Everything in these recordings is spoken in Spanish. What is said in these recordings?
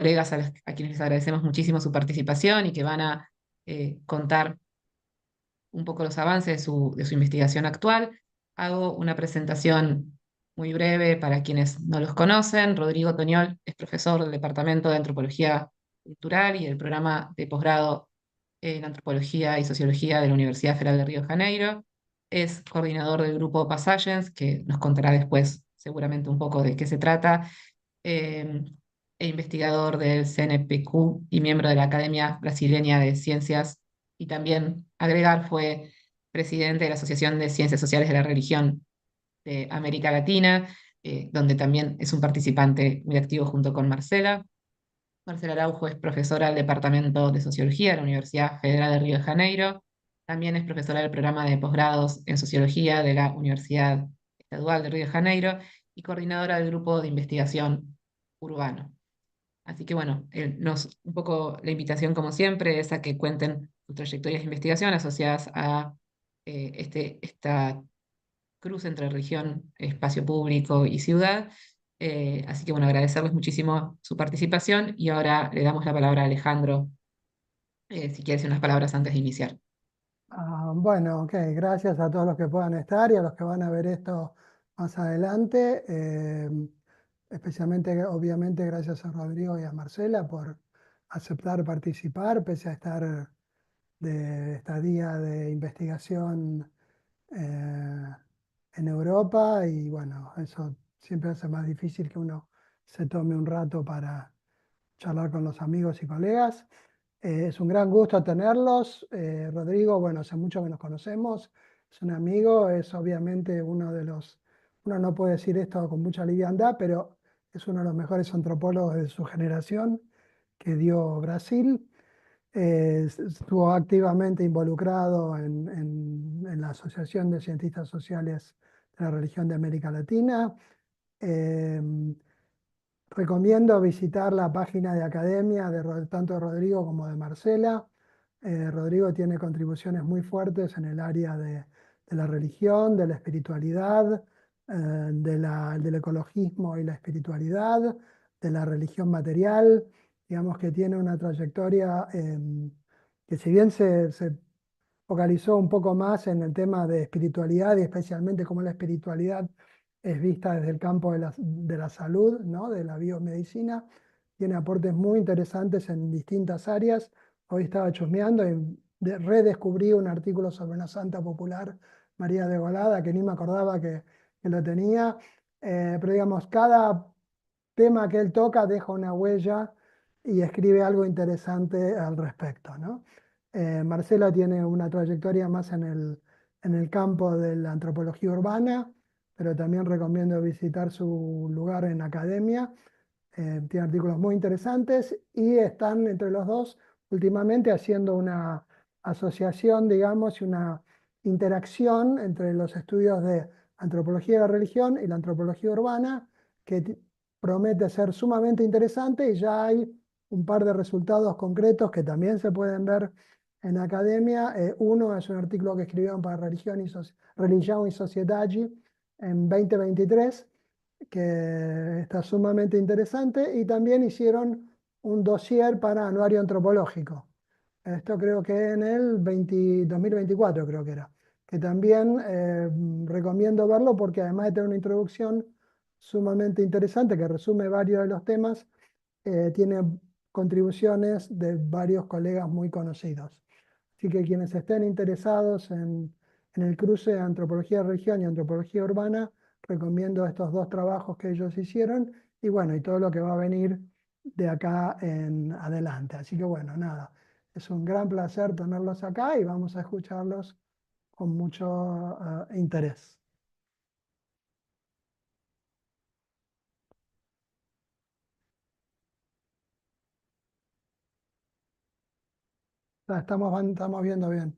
colegas a quienes les agradecemos muchísimo su participación y que van a contar un poco los avances de su investigación actual. Hago una presentación muy breve para quienes no los conocen. Rodrigo Toñol es profesor del Departamento de Antropología Cultural y del programa de posgrado en Antropología y Sociología de la Universidad Federal de Río de Janeiro. Es coordinador del grupo Passagens, que nos contará después seguramente un poco de qué se trata, eh, e investigador del CNPq y miembro de la Academia Brasileña de Ciencias, y también agregar fue presidente de la Asociación de Ciencias Sociales de la Religión de América Latina, donde también es un participante muy activo junto con Marcela. Marcela Araujo es profesora del Departamento de Sociología de la Universidad Federal de Río de Janeiro. También es profesora del programa de posgrados en Sociología de la Universidad Estadual de Río de Janeiro y coordinadora del grupo de investigación urbano. Así que bueno, un poco la invitación, como siempre, es a que cuenten sus trayectorias de investigación asociadas a esta cruce entre región, espacio público y ciudad. Así que bueno, agradecerles muchísimo su participación y ahora le damos la palabra a Alejandro, si quiere decir unas palabras antes de iniciar. Bueno, ok, gracias a todos los que puedan estar y a los que van a ver esto más adelante. Especialmente, obviamente, gracias a Rodrigo y a Marcela por aceptar participar, pese a estar de estadía de investigación en Europa. Y bueno, eso siempre hace más difícil que uno se tome un rato para charlar con los amigos y colegas. Es un gran gusto tenerlos. Rodrigo, bueno, hace mucho que nos conocemos, es un amigo, es obviamente uno de los, uno no puede decir esto con mucha liviandad, pero es uno de los mejores antropólogos de su generación que dio Brasil. Estuvo activamente involucrado en la Asociación de Cientistas Sociales de la Religión de América Latina. Eh, Recomiendo visitar la página de academia de tanto de Rodrigo como de Marcela. Rodrigo tiene contribuciones muy fuertes en el área de la religión, de la espiritualidad, del ecologismo y la espiritualidad, de la religión material. Digamos que tiene una trayectoria que, si bien se focalizó un poco más en el tema de espiritualidad y especialmente cómo la espiritualidad es vista desde el campo de la salud, ¿no? De la biomedicina. Tiene aportes muy interesantes en distintas áreas. Hoy estaba chusmeando y redescubrí un artículo sobre una santa popular, María de Golada, que ni me acordaba que lo tenía. Pero digamos, cada tema que él toca deja una huella y escribe algo interesante al respecto, ¿no? Marcela tiene una trayectoria más en el campo de la antropología urbana, pero también recomiendo visitar su lugar en academia. Tiene artículos muy interesantes y están entre los dos últimamente haciendo una asociación, digamos, y una interacción entre los estudios de antropología de la religión y la antropología urbana, que promete ser sumamente interesante, y ya hay un par de resultados concretos que también se pueden ver en academia. Uno es un artículo que escribieron para Religión y Sociedad en 2023, que está sumamente interesante, y también hicieron un dossier para Anuario Antropológico. Esto creo que en el 2024 creo que era, que también recomiendo verlo porque además de tener una introducción sumamente interesante que resume varios de los temas, tiene contribuciones de varios colegas muy conocidos. Así que quienes estén interesados en el cruce de antropología de religión y antropología urbana, recomiendo estos dos trabajos que ellos hicieron y bueno, y todo lo que va a venir de acá en adelante. Así que bueno, nada, es un gran placer tenerlos acá y vamos a escucharlos con mucho interés. Estamos viendo bien.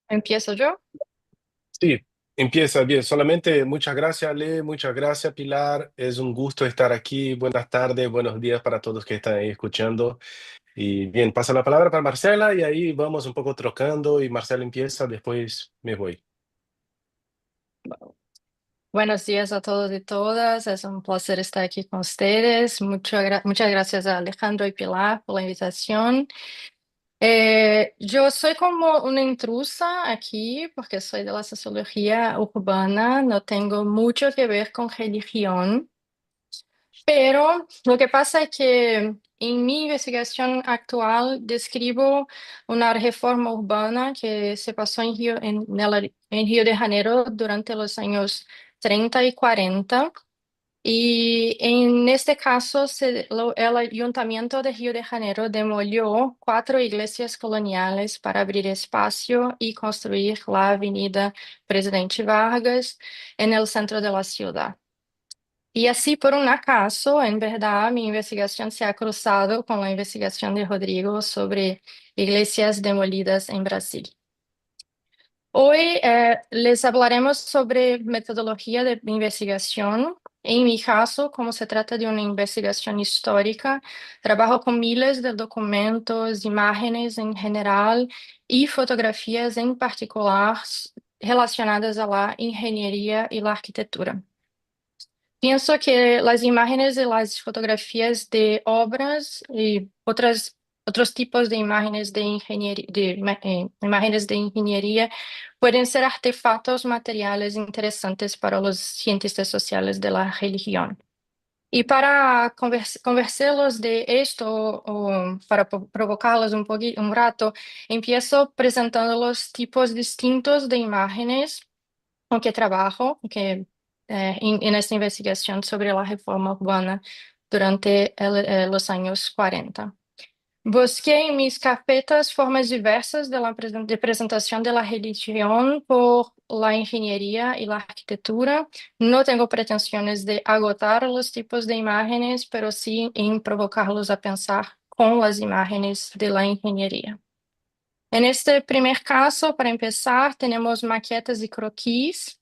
¿Empiezo yo? Sí, empieza bien. Solamente muchas gracias, Ale, muchas gracias, Pilar. Es un gusto estar aquí. Buenas tardes, buenos días para todos que están ahí escuchando. Y bien, pasa la palabra para Marcela y ahí vamos un poco trocando y Marcela empieza, después me voy. Buenos días a todos y todas. Es un placer estar aquí con ustedes. Muchas gracias a Alejandro y Pilar por la invitación. Yo soy como una intrusa aquí porque soy de la sociología urbana. No tengo mucho que ver con religión, pero lo que pasa es que en mi investigación actual describo una reforma urbana que se pasó en Río de Janeiro durante los años 30 y 40. Y en este caso, el Ayuntamiento de Río de Janeiro demolió 4 iglesias coloniales para abrir espacio y construir la Avenida Presidente Vargas en el centro de la ciudad. Y así, por un acaso, en verdad, mi investigación se ha cruzado con la investigación de Rodrigo sobre iglesias demolidas en Brasil. Hoy les hablaremos sobre metodología de investigación. En mi caso, como se trata de una investigación histórica, trabajo con miles de documentos, imágenes en general y fotografías en particular relacionadas a la ingeniería y la arquitectura. Pienso que las imágenes y las fotografías de obras y otros tipos de imágenes de ingeniería, imágenes de ingeniería pueden ser artefactos materiales interesantes para los cientistas sociales de la religión. Y para convencerlos de esto, o para provocarlos un rato, empiezo presentando los tipos distintos de imágenes con que trabajo, en esta investigación sobre la reforma urbana durante los años 40. Busqué en mis carpetas formas diversas de presentación de la religión por la ingeniería y la arquitectura. No tengo pretensiones de agotar los tipos de imágenes, pero sí en provocarlos a pensar con las imágenes de la ingeniería. En este primer caso, para empezar, tenemos maquetas y croquis.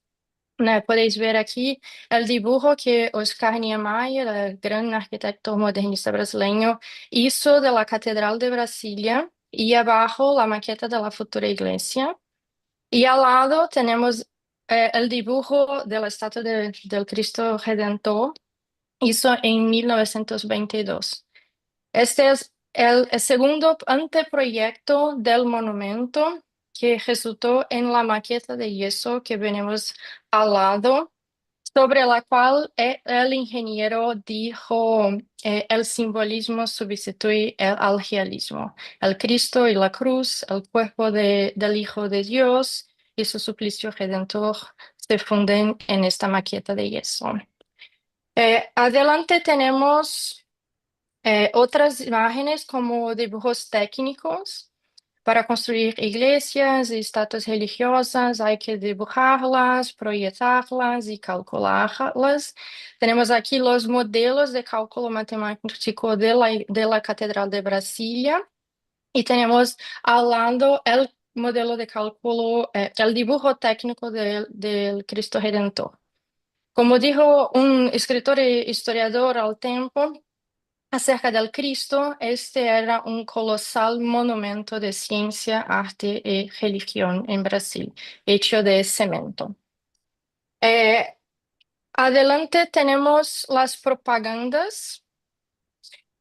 Podéis ver aquí el dibujo que Oscar Niemeyer, el gran arquitecto modernista brasileño, hizo de la Catedral de Brasilia, y abajo la maqueta de la futura iglesia. Y al lado tenemos el dibujo de la estatua del Cristo Redentor, hizo en 1922. Este es el segundo anteproyecto del monumento que resultó en la maqueta de yeso que venimos al lado, sobre la cual el ingeniero dijo el simbolismo sustituye al realismo. El Cristo y la cruz, el cuerpo del Hijo de Dios y su suplicio redentor se funden en esta maqueta de yeso. Adelante tenemos otras imágenes como dibujos técnicos. Para construir iglesias y estatuas religiosas hay que dibujarlas, proyectarlas y calcularlas. Tenemos aquí los modelos de cálculo matemático de la Catedral de Brasilia, y tenemos al lado el modelo de cálculo, el dibujo técnico del Cristo Redentor. Como dijo un escritor e historiador al tiempo acerca del Cristo, este era un colosal monumento de ciencia, arte y religión en Brasil, hecho de cemento. Adelante tenemos las propagandas.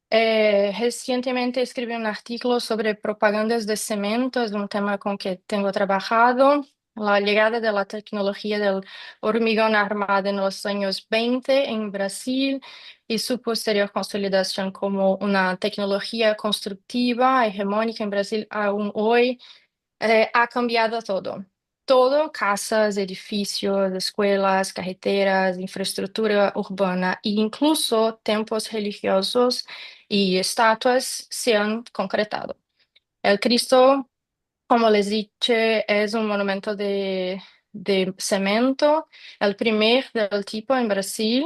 Recientemente escribí un artículo sobre propagandas de cemento, es un tema con que tengo trabajado. La llegada de la tecnología del hormigón armado en los años 20 en Brasil y su posterior consolidación como una tecnología constructiva hegemónica en Brasil aún hoy ha cambiado todo. Todo, casas, edificios, escuelas, carreteras, infraestructura urbana e incluso templos religiosos y estatuas se han concretado. El Cristo, como les dije, es un monumento de cemento, el primer del tipo en Brasil,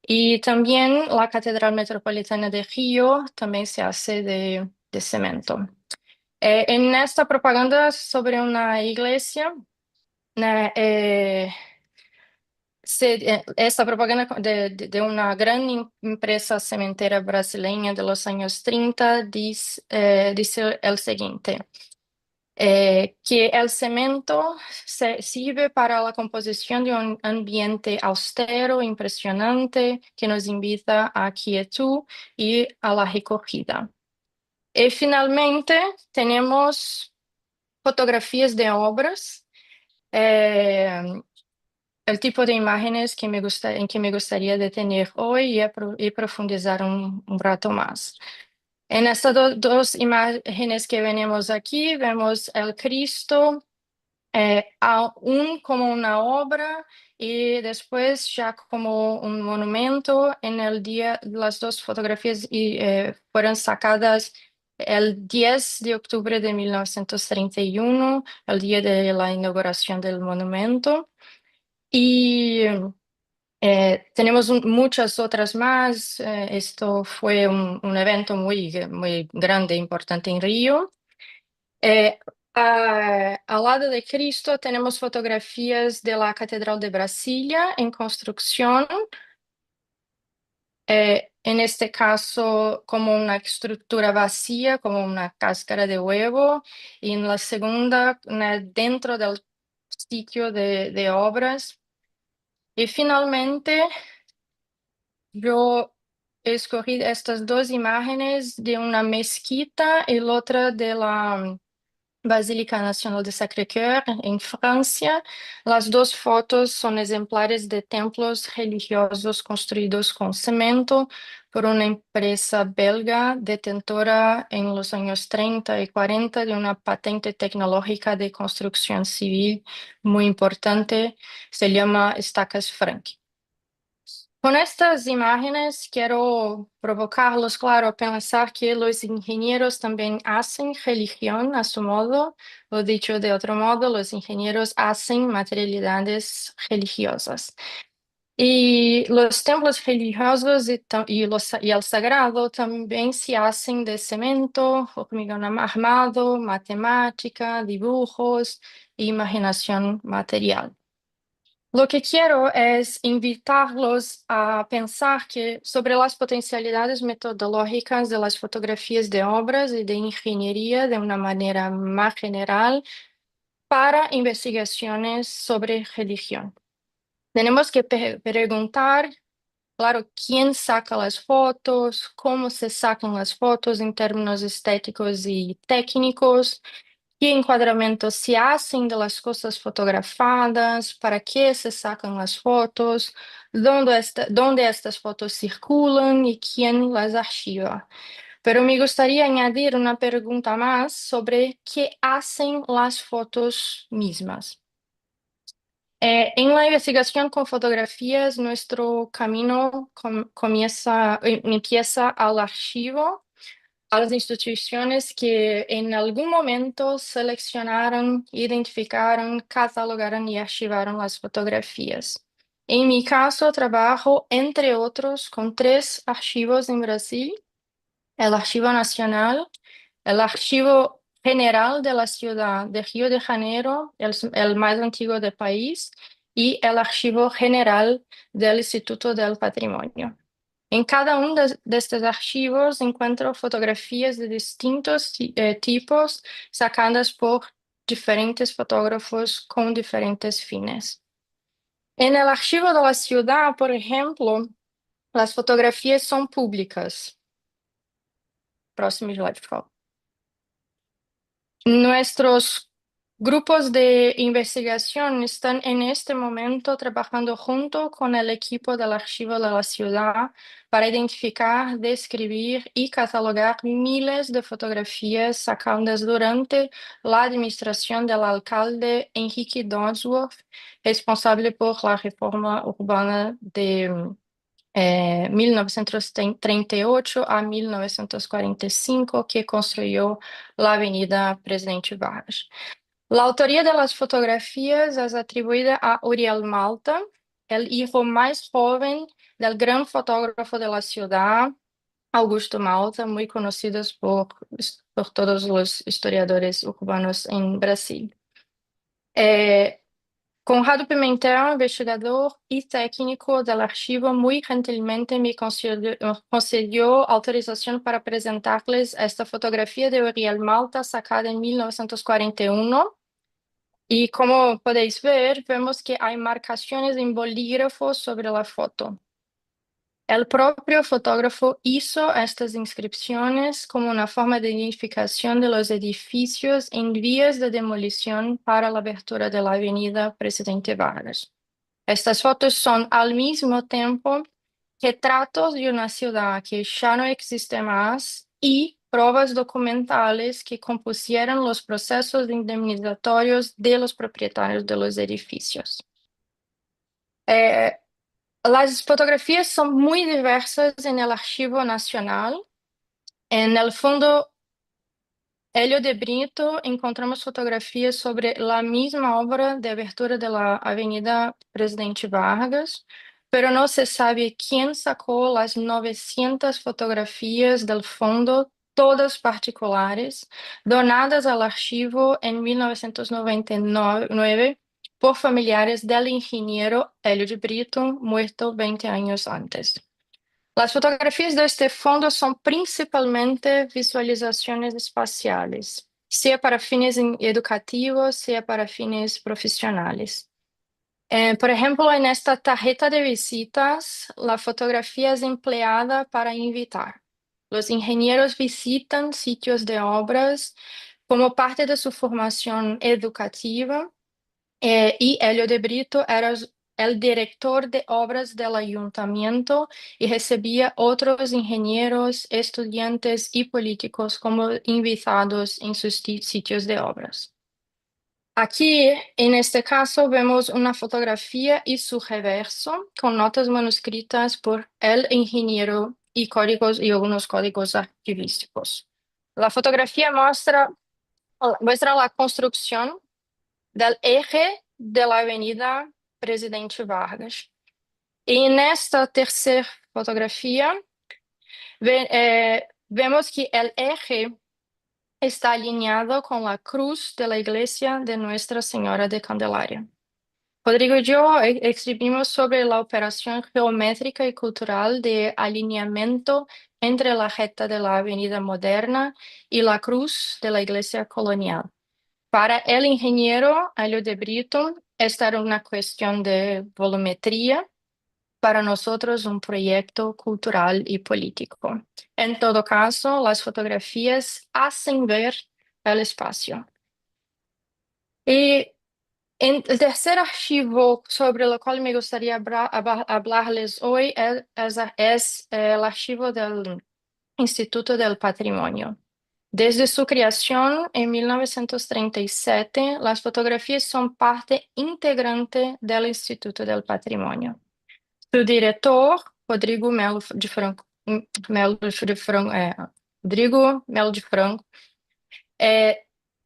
y también la Catedral Metropolitana de Río también se hace de cemento. En esta propaganda sobre una iglesia, esta propaganda de una gran empresa cementera brasileña de los años 30 dice el siguiente: que el cemento sirve para la composición de un ambiente austero, impresionante, que nos invita a quietud y a la recogida. Y finalmente tenemos fotografías de obras, el tipo de imágenes en que me gustaría detener hoy y profundizar un rato más. En estas dos imágenes que venimos aquí, vemos el Cristo aún como una obra y después ya como un monumento. En el día, las dos fotografías fueron sacadas el 10 de octubre de 1931, el día de la inauguración del monumento. Y tenemos muchas otras más. Esto fue un evento muy, muy grande, importante en Río. Al lado de Cristo tenemos fotografías de la Catedral de Brasilia en construcción, en este caso como una estructura vacía, como una cáscara de huevo, y en la segunda dentro del sitio de obras. Y finalmente yo escogí estas dos imágenes de una mezquita y la otra de la Basílica Nacional de Sacré-Cœur en Francia. Las dos fotos son ejemplares de templos religiosos construidos con cemento por una empresa belga detentora en los años 30 y 40 de una patente tecnológica de construcción civil muy importante. Se llama Estacas Frank. Con estas imágenes quiero provocarlos, claro, a pensar que los ingenieros también hacen religión a su modo, o dicho de otro modo, los ingenieros hacen materialidades religiosas. Y los templos religiosos y el sagrado también se hacen de cemento, hormigón armado, matemática, dibujos e imaginación material. Lo que quiero es invitarlos a pensar sobre las potencialidades metodológicas de las fotografías de obras y de ingeniería de una manera más general para investigaciones sobre religión. Tenemos que preguntar, claro, quién saca las fotos, cómo se sacan las fotos en términos estéticos y técnicos, qué encuadramentos se hacen de las cosas fotografadas, para qué se sacan las fotos, dónde estas fotos circulan y quién las archiva. Pero me gustaría añadir una pregunta más sobre qué hacen las fotos mismas. En la investigación con fotografías, nuestro camino empieza al archivo, a las instituciones que en algún momento seleccionaron, identificaron, catalogaron y archivaron las fotografías. En mi caso, trabajo, entre otros, con 3 archivos en Brasil: el Archivo Nacional, el Archivo General de la Ciudad de Río de Janeiro, el más antiguo del país, y el Archivo General del Instituto del Patrimonio. En cada uno de estos archivos encuentro fotografías de distintos tipos sacadas por diferentes fotógrafos con diferentes fines. En el Archivo de la Ciudad, por ejemplo, las fotografías son públicas. Próximo slide, por favor. Nuestros grupos de investigación están en este momento trabajando junto con el equipo del Archivo de la Ciudad para identificar, describir y catalogar miles de fotografías sacadas durante la administración del alcalde Henrique Dodsworth, responsable por la reforma urbana de 1938 a 1945, que construyó la avenida Presidente Vargas. La autoría de las fotografías es atribuida a Uriel Malta, el hijo más joven del gran fotógrafo de la ciudad, Augusto Malta, muy conocido por todos los historiadores urbanos en Brasil. Conrado Pimentel, investigador y técnico del archivo, muy gentilmente me concedió autorización para presentarles esta fotografía de Uriel Malta sacada en 1941. Y como podéis ver, vemos que hay marcaciones en bolígrafo sobre la foto. El propio fotógrafo hizo estas inscripciones como una forma de identificación de los edificios en vías de demolición para la abertura de la avenida Presidente Vargas. Estas fotos son al mismo tiempo retratos de una ciudad que ya no existe más y pruebas documentales que compusieron los procesos indemnizatorios de los propietarios de los edificios. Las fotografías son muy diversas en el Archivo Nacional. En el fondo Hélio de Brito encontramos fotografías sobre la misma obra de abertura de la Avenida Presidente Vargas, pero no se sabe quién sacó las 900 fotografías del fondo, todas particulares, donadas al archivo en 1999 por familiares del ingeniero Hélio de Brito, muerto 20 años antes. Las fotografías de este fondo son principalmente visualizaciones espaciales, sea para fines educativos, sea para fines profesionales. Por ejemplo, en esta tarjeta de visitas, la fotografía es empleada para invitar. Los ingenieros visitan sitios de obras como parte de su formación educativa. Y Hélio de Brito era el director de obras del ayuntamiento y recibía otros ingenieros, estudiantes y políticos como invitados en sus sitios de obras. Aquí, en este caso, vemos una fotografía y su reverso con notas manuscritas por el ingeniero y códigos y algunos códigos archivísticos. La fotografía muestra la construcción del eje de la avenida Presidente Vargas. Y en esta tercera fotografía vemos que el eje está alineado con la cruz de la iglesia de Nuestra Señora de Candelaria. Rodrigo y yo escribimos sobre la operación geométrica y cultural de alineamiento entre la recta de la avenida moderna y la cruz de la iglesia colonial. Para el ingeniero Hélio de Brito, esta era una cuestión de volumetría, para nosotros un proyecto cultural y político. En todo caso, las fotografías hacen ver el espacio. Y el tercer archivo sobre el cual me gustaría hablarles hoy es el archivo del Instituto del Patrimonio. Desde su creación en 1937, las fotografías son parte integrante del Instituto del Patrimonio. Su director, Rodrigo Melo de Franco,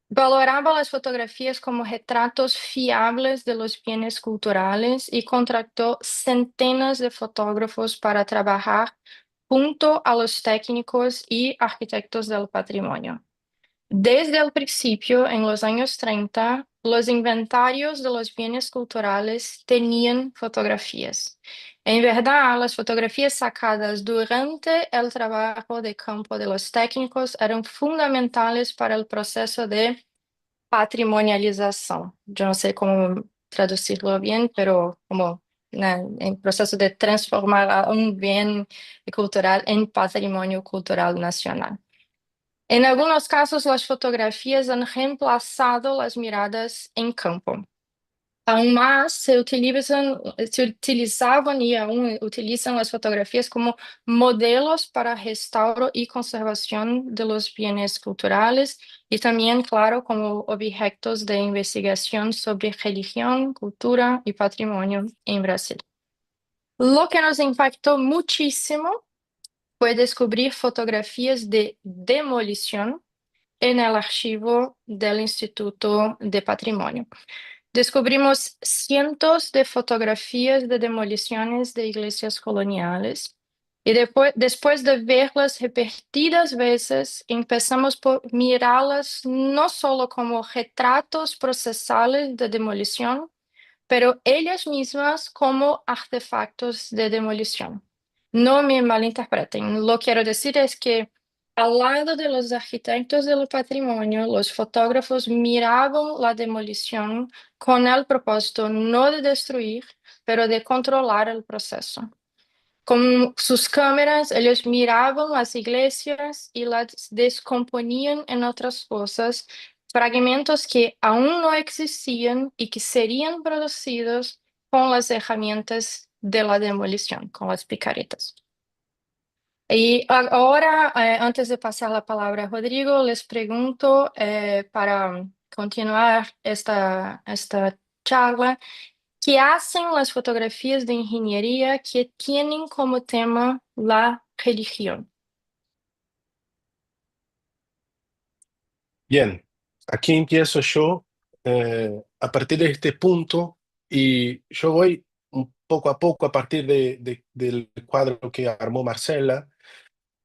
valoraba las fotografías como retratos fiables de los bienes culturales y contrató centenas de fotógrafos para trabajar junto a los técnicos y arquitectos del patrimonio. Desde el principio, en los años 30, los inventarios de los bienes culturales tenían fotografías. En verdad, las fotografías sacadas durante el trabajo de campo de los técnicos eran fundamentales para el proceso de patrimonialización. Yo no sé cómo traducirlo bien, pero como el proceso de transformar a un bien cultural en patrimonio cultural nacional. En algunos casos, las fotografías han reemplazado las miradas en campo. Aún más, se utilizaban y aún utilizan las fotografías como modelos para restauro y conservación de los bienes culturales y también, claro, como objetos de investigación sobre religión, cultura y patrimonio en Brasil. Lo que nos impactó muchísimo fue descubrir fotografías de demolición en el archivo del Instituto de Patrimonio. Descubrimos cientos de fotografías de demoliciones de iglesias coloniales y después de verlas repetidas veces, empezamos por mirarlas no solo como retratos procesales de demolición, pero ellas mismas como artefactos de demolición. No me malinterpreten. Lo que quiero decir es que al lado de los arquitectos del patrimonio, los fotógrafos miraban la demolición con el propósito no de destruir, pero de controlar el proceso. Con sus cámaras, ellos miraban las iglesias y las descomponían en otras cosas, fragmentos que aún no existían y que serían producidos con las herramientas de la demolición, con las picaretas. Y ahora, antes de pasar la palabra a Rodrigo, les pregunto, para continuar esta charla, ¿qué hacen las fotografías de ingeniería que tienen como tema la religión? Bien, aquí empiezo yo a partir de este punto y yo voy un poco a poco a partir del cuadro que armó Marcela.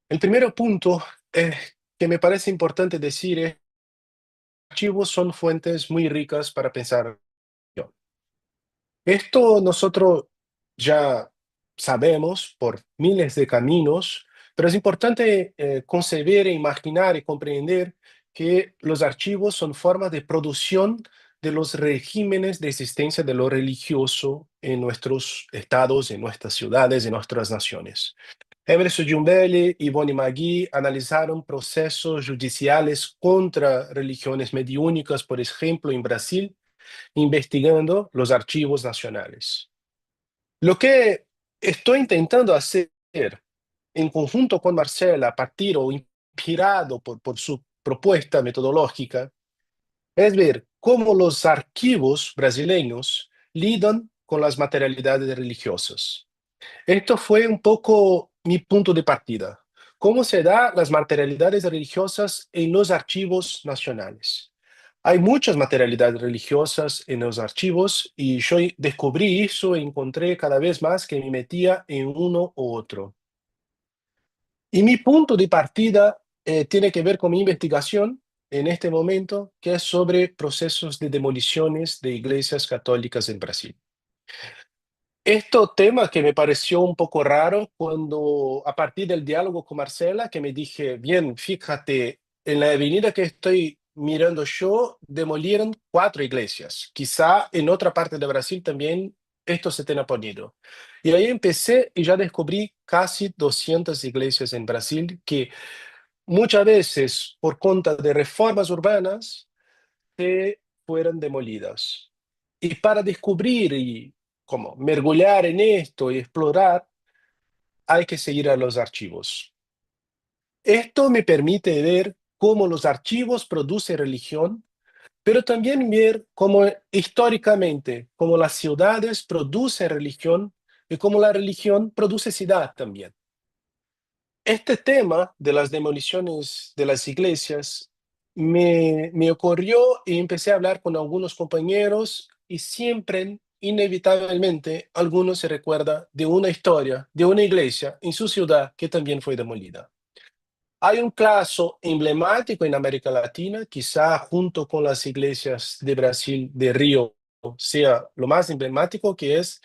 El primer punto que me parece importante decir es que archivos son fuentes muy ricas para pensar. Esto nosotros ya sabemos por miles de caminos, pero es importante concebir, imaginar y comprender que los archivos son formas de producción de los regímenes de existencia de lo religioso en nuestros estados, en nuestras ciudades, en nuestras naciones. Emerson Giumbelli y Bonnie McGee analizaron procesos judiciales contra religiones mediúnicas, por ejemplo, en Brasil, investigando los archivos nacionales. Lo que estoy intentando hacer en conjunto con Marcela, a partir o inspirado por su propuesta metodológica, es ver cómo los archivos brasileños lidan con las materialidades religiosas. Esto fue un poco mi punto de partida. ¿Cómo se dan las materialidades religiosas en los archivos nacionales? Hay muchas materialidades religiosas en los archivos y yo descubrí eso e encontré cada vez más que me metía en uno u otro. Y mi punto de partida tiene que ver con mi investigación en este momento, que es sobre procesos de demoliciones de iglesias católicas en Brasil. Este tema que me pareció un poco raro cuando a partir del diálogo con Marcela, que me dije, bien, fíjate, en la avenida que estoy mirando yo, demolieron 4 iglesias. Quizá en otra parte de Brasil también esto se tenga ponido. Y ahí empecé y ya descubrí casi 200 iglesias en Brasil que muchas veces por cuenta de reformas urbanas se fueron demolidas. Y para descubrir y como mergulhar en esto y explorar, hay que seguir a los archivos. Esto me permite ver cómo los archivos producen religión, pero también ver cómo históricamente, cómo las ciudades producen religión y cómo la religión produce ciudad también. Este tema de las demoliciones de las iglesias me ocurrió y empecé a hablar con algunos compañeros y siempre, inevitablemente, algunos se recuerda de una historia de una iglesia en su ciudad que también fue demolida. Hay un caso emblemático en América Latina, quizá junto con las iglesias de Brasil, de Río, sea lo más emblemático, que es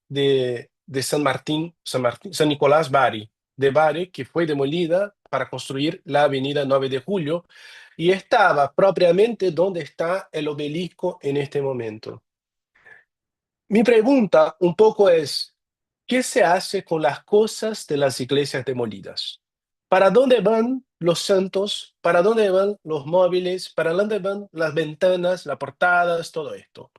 de San Nicolás Bari, de Bari, que fue demolida para construir la avenida 9 de Julio y estaba propiamente donde está el obelisco en este momento. Mi pregunta un poco es, ¿qué se hace con las cosas de las iglesias demolidas? ¿Para dónde van los santos? ¿Para dónde van los móviles? ¿Para dónde van las ventanas, las portadas, todo esto?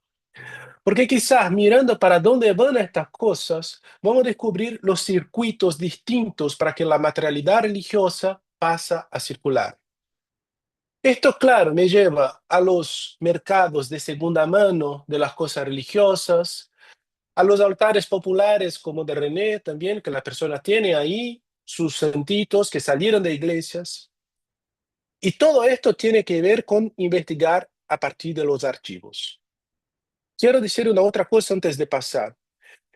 Porque quizás mirando para dónde van estas cosas, vamos a descubrir los circuitos distintos para que la materialidad religiosa pasa a circular. Esto, claro, me lleva a los mercados de segunda mano de las cosas religiosas, a los altares populares como de René también, que la persona tiene ahí, sus santitos que salieron de iglesias. Y todo esto tiene que ver con investigar a partir de los archivos. Quiero decir una otra cosa antes de pasar.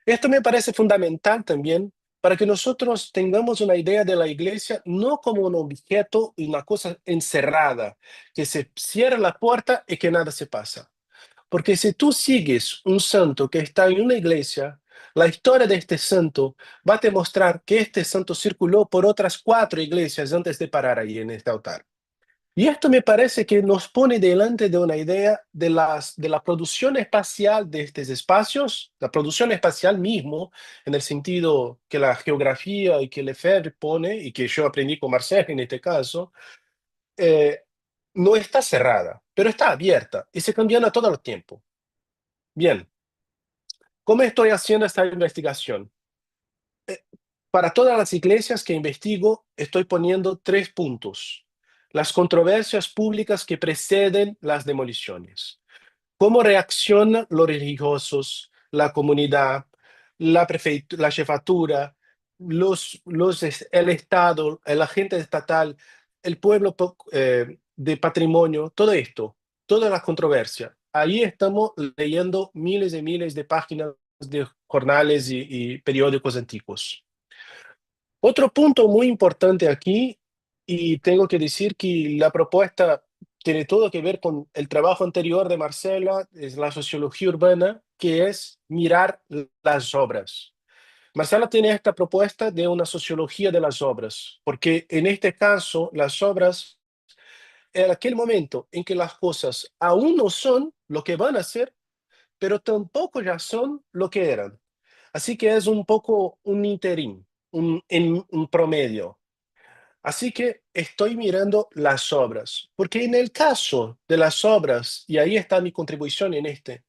Esto me parece fundamental también para que nosotros tengamos una idea de la iglesia no como un objeto y una cosa encerrada, que se cierra la puerta y que nada se pasa. Porque si tú sigues un santo que está en una iglesia, la historia de este santo va a demostrar que este santo circuló por otras 4 iglesias antes de parar ahí en este altar. Y esto me parece que nos pone delante de una idea de la producción espacial de estos espacios, la producción espacial mismo, en el sentido que la geografía y que Lefebvre pone, y que yo aprendí con Marcel en este caso, eh, no está cerrada, pero está abierta y se cambian todo el tiempo. Bien, ¿cómo estoy haciendo esta investigación? Eh, para todas las iglesias que investigo, estoy poniendo 3 puntos. Las controversias públicas que preceden las demoliciones. ¿Cómo reaccionan los religiosos, la comunidad, la jefatura, el Estado, el agente estatal, el pueblo de patrimonio, todo esto, toda la controversia? Ahí estamos leyendo miles y miles de páginas de jornales y periódicos antiguos. Otro punto muy importante aquí, y tengo que decir que la propuesta tiene todo que ver con el trabajo anterior de Marcela, es la sociología urbana, que es mirar las obras. Marcela tiene esta propuesta de una sociología de las obras, porque en este caso las obras es aquel momento en que las cosas aún no son lo que van a ser, pero tampoco ya son lo que eran. Así que es un poco un interín, un promedio. Así que estoy mirando las obras, porque en el caso de las obras, y ahí está mi contribución en este,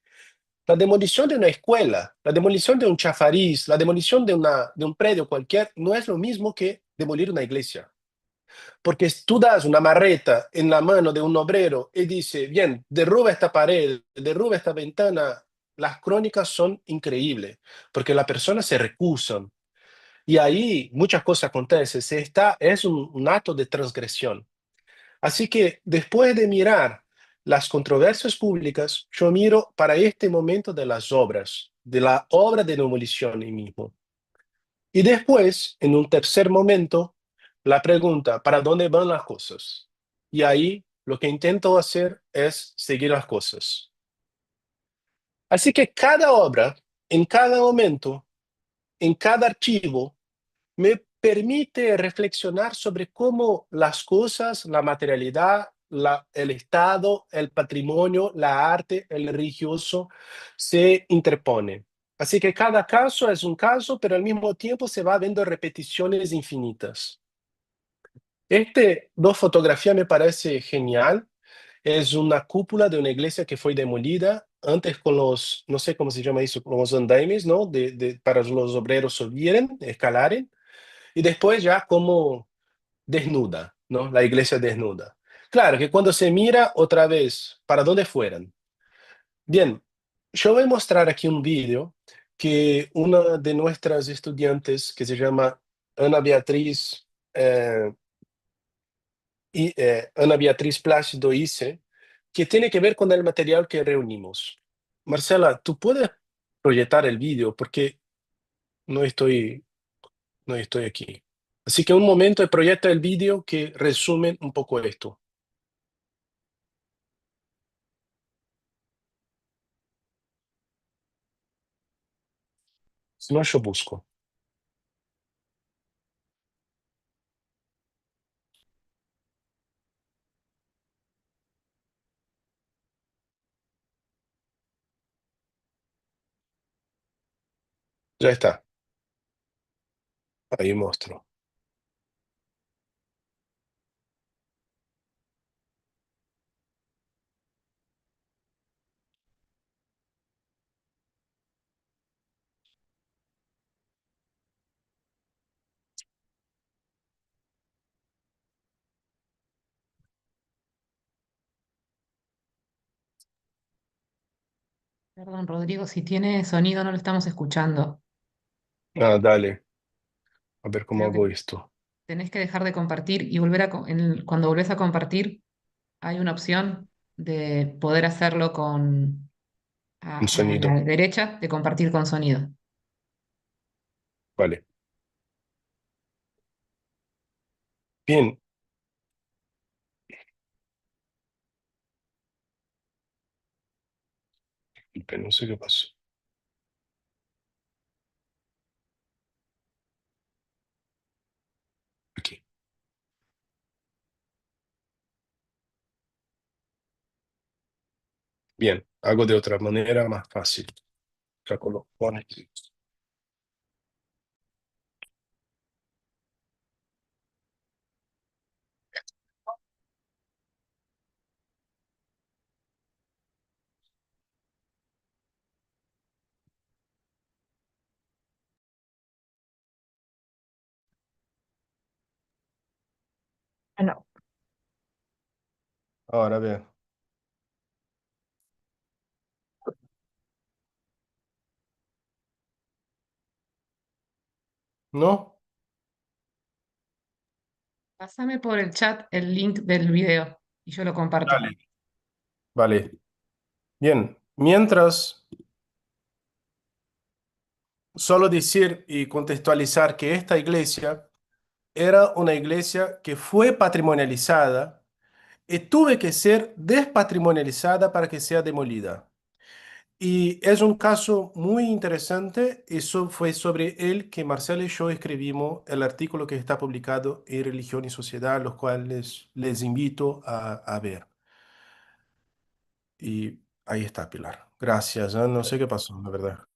la demolición de una escuela, la demolición de un chafariz, la demolición de un predio cualquier, no es lo mismo que demolir una iglesia. Porque si tú das una marreta en la mano de un obrero y dice, bien, derruba esta pared, derruba esta ventana, las crónicas son increíbles, porque la persona se recusa. Y ahí muchas cosas acontecen. Es un acto de transgresión. Así que después de mirar las controversias públicas, yo miro para este momento de las obras, de la obra de demolición en mismo. Y después, en un tercer momento, la pregunta, ¿para dónde van las cosas? Y ahí lo que intento hacer es seguir las cosas. Así que cada obra, en cada momento, en cada archivo, me permite reflexionar sobre cómo las cosas, la materialidad, el Estado, el patrimonio, la arte, el religioso se interponen. Así que cada caso es un caso, pero al mismo tiempo se va viendo repeticiones infinitas. Dos fotografías me parece genial. Es una cúpula de una iglesia que fue demolida antes con los, no sé cómo se llama eso, con los andaimes, ¿no? Para los obreros subieran, escalaren. Y después ya como desnuda, ¿no? La iglesia desnuda. Claro que cuando se mira otra vez, ¿para dónde fueran? Bien, yo voy a mostrar aquí un vídeo que una de nuestras estudiantes, que se llama Ana Beatriz, Ana Beatriz Plácido hice, que tiene que ver con el material que reunimos. Marcela, ¿tú puedes proyectar el vídeo? Porque no estoy, no estoy aquí. Así que un momento proyecta el vídeo que resume un poco esto. Si no, yo busco. Ya está. Ahí muestro. Perdón, Rodrigo, si tiene sonido no lo estamos escuchando. Ah, dale. A ver cómo Creo hago que esto. tenés que dejar de compartir y volver cuando volvés a compartir hay una opción de poder hacerlo Un a la sonido. derecha, de compartir con sonido. Vale. Bien. No sé qué pasó. Aquí. Bien, hago de otra manera más fácil. Saco los pones. Bueno, Ahora bien. ¿No? pásame por el chat el link del video y yo lo comparto. Dale. Vale. Bien. Mientras, solo decir y contextualizar que esta iglesia era una iglesia que fue patrimonializada y tuvo que ser despatrimonializada para que sea demolida. Y es un caso muy interesante. Eso fue sobre él que Marcelo y yo escribimos el artículo que está publicado en Religión y Sociedad, los cuales les invito a ver. Y ahí está, Pilar. Gracias. No sé qué pasó, la verdad.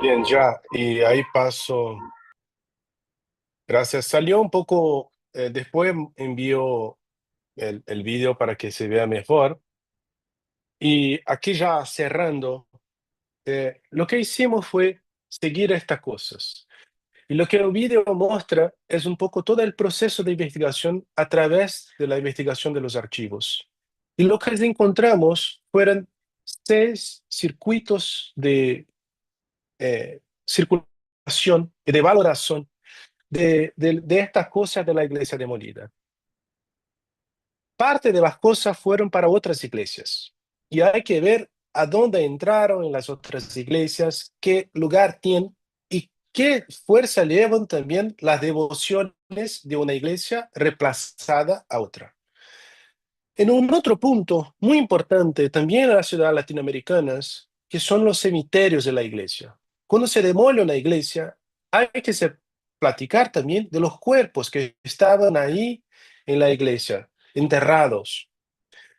Bien, ya, y ahí paso. Gracias. Salió un poco, después envío el vídeo para que se vea mejor. Y aquí ya cerrando, lo que hicimos fue seguir estas cosas. Y lo que el vídeo muestra es un poco todo el proceso de investigación a través de la investigación de los archivos. Y lo que encontramos fueron 6 circuitos de circulación y de valoración de estas cosas de la iglesia demolida. Parte de las cosas fueron para otras iglesias. Y hay que ver a dónde entraron en las otras iglesias, qué lugar tienen y qué fuerza llevan también las devociones de una iglesia reemplazada a otra. En un otro punto muy importante también en las ciudades latinoamericanas, que son los cementerios de la iglesia. Cuando se demole una iglesia, hay que platicar también de los cuerpos que estaban ahí en la iglesia, enterrados.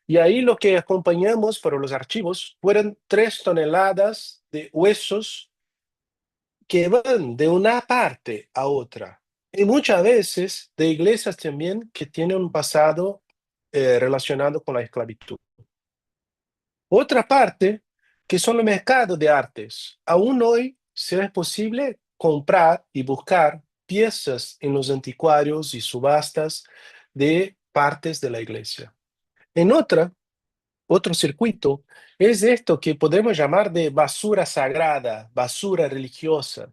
Y ahí lo que acompañamos para los archivos fueron 3 toneladas de huesos que van de una parte a otra. Y muchas veces de iglesias también que tienen un pasado relacionado con la esclavitud. Otra parte, que son los mercados de artes. Aún hoy se es posible comprar y buscar piezas en los anticuarios y subastas de partes de la iglesia. En otro circuito, es esto que podemos llamar de basura sagrada, basura religiosa,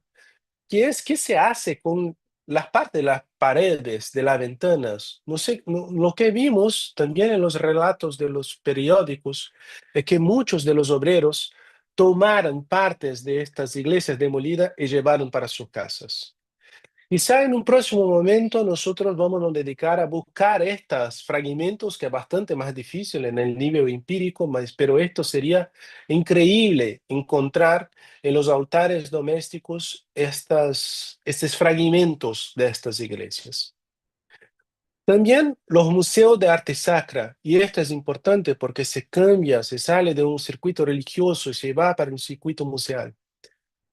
que es qué se hace con las partes de las paredes, de las ventanas. No sé, lo que vimos también en los relatos de los periódicos es que muchos de los obreros tomaron partes de estas iglesias demolidas y llevaron para sus casas. Quizá en un próximo momento nosotros vamos a dedicar a buscar estos fragmentos, que es bastante más difícil en el nivel empírico, pero esto sería increíble encontrar en los altares domésticos estos fragmentos de estas iglesias. También los museos de arte sacra, y esto es importante porque se cambia, se sale de un circuito religioso y se va para un circuito museal.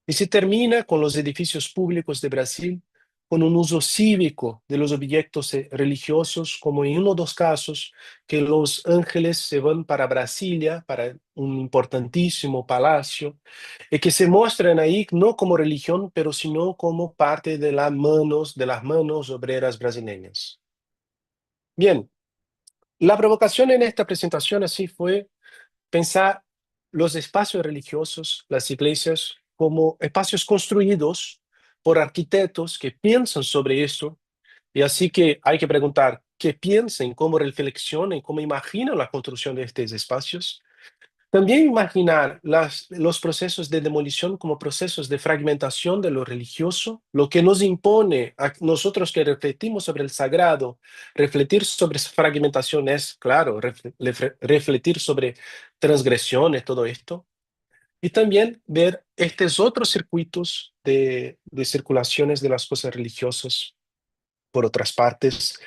Y se termina con los edificios públicos de Brasil, con un uso cívico de los objetos religiosos, como en uno de los casos que los ángeles se van para Brasilia, para un importantísimo palacio, y que se muestran ahí no como religión, pero sino como parte de las manos obreras brasileñas. Bien, la provocación en esta presentación así fue pensar los espacios religiosos, las iglesias, como espacios construidos por arquitectos que piensan sobre eso. Y así que hay que preguntar, que piensen, cómo reflexionen, cómo imaginan la construcción de estos espacios. También imaginar los procesos de demolición como procesos de fragmentación de lo religioso, lo que nos impone a nosotros que refletimos sobre el sagrado, refletir sobre esa fragmentación es, claro, refletir sobre transgresiones, todo esto. Y también ver estos otros circuitos de circulaciones de las cosas religiosas por otras partes,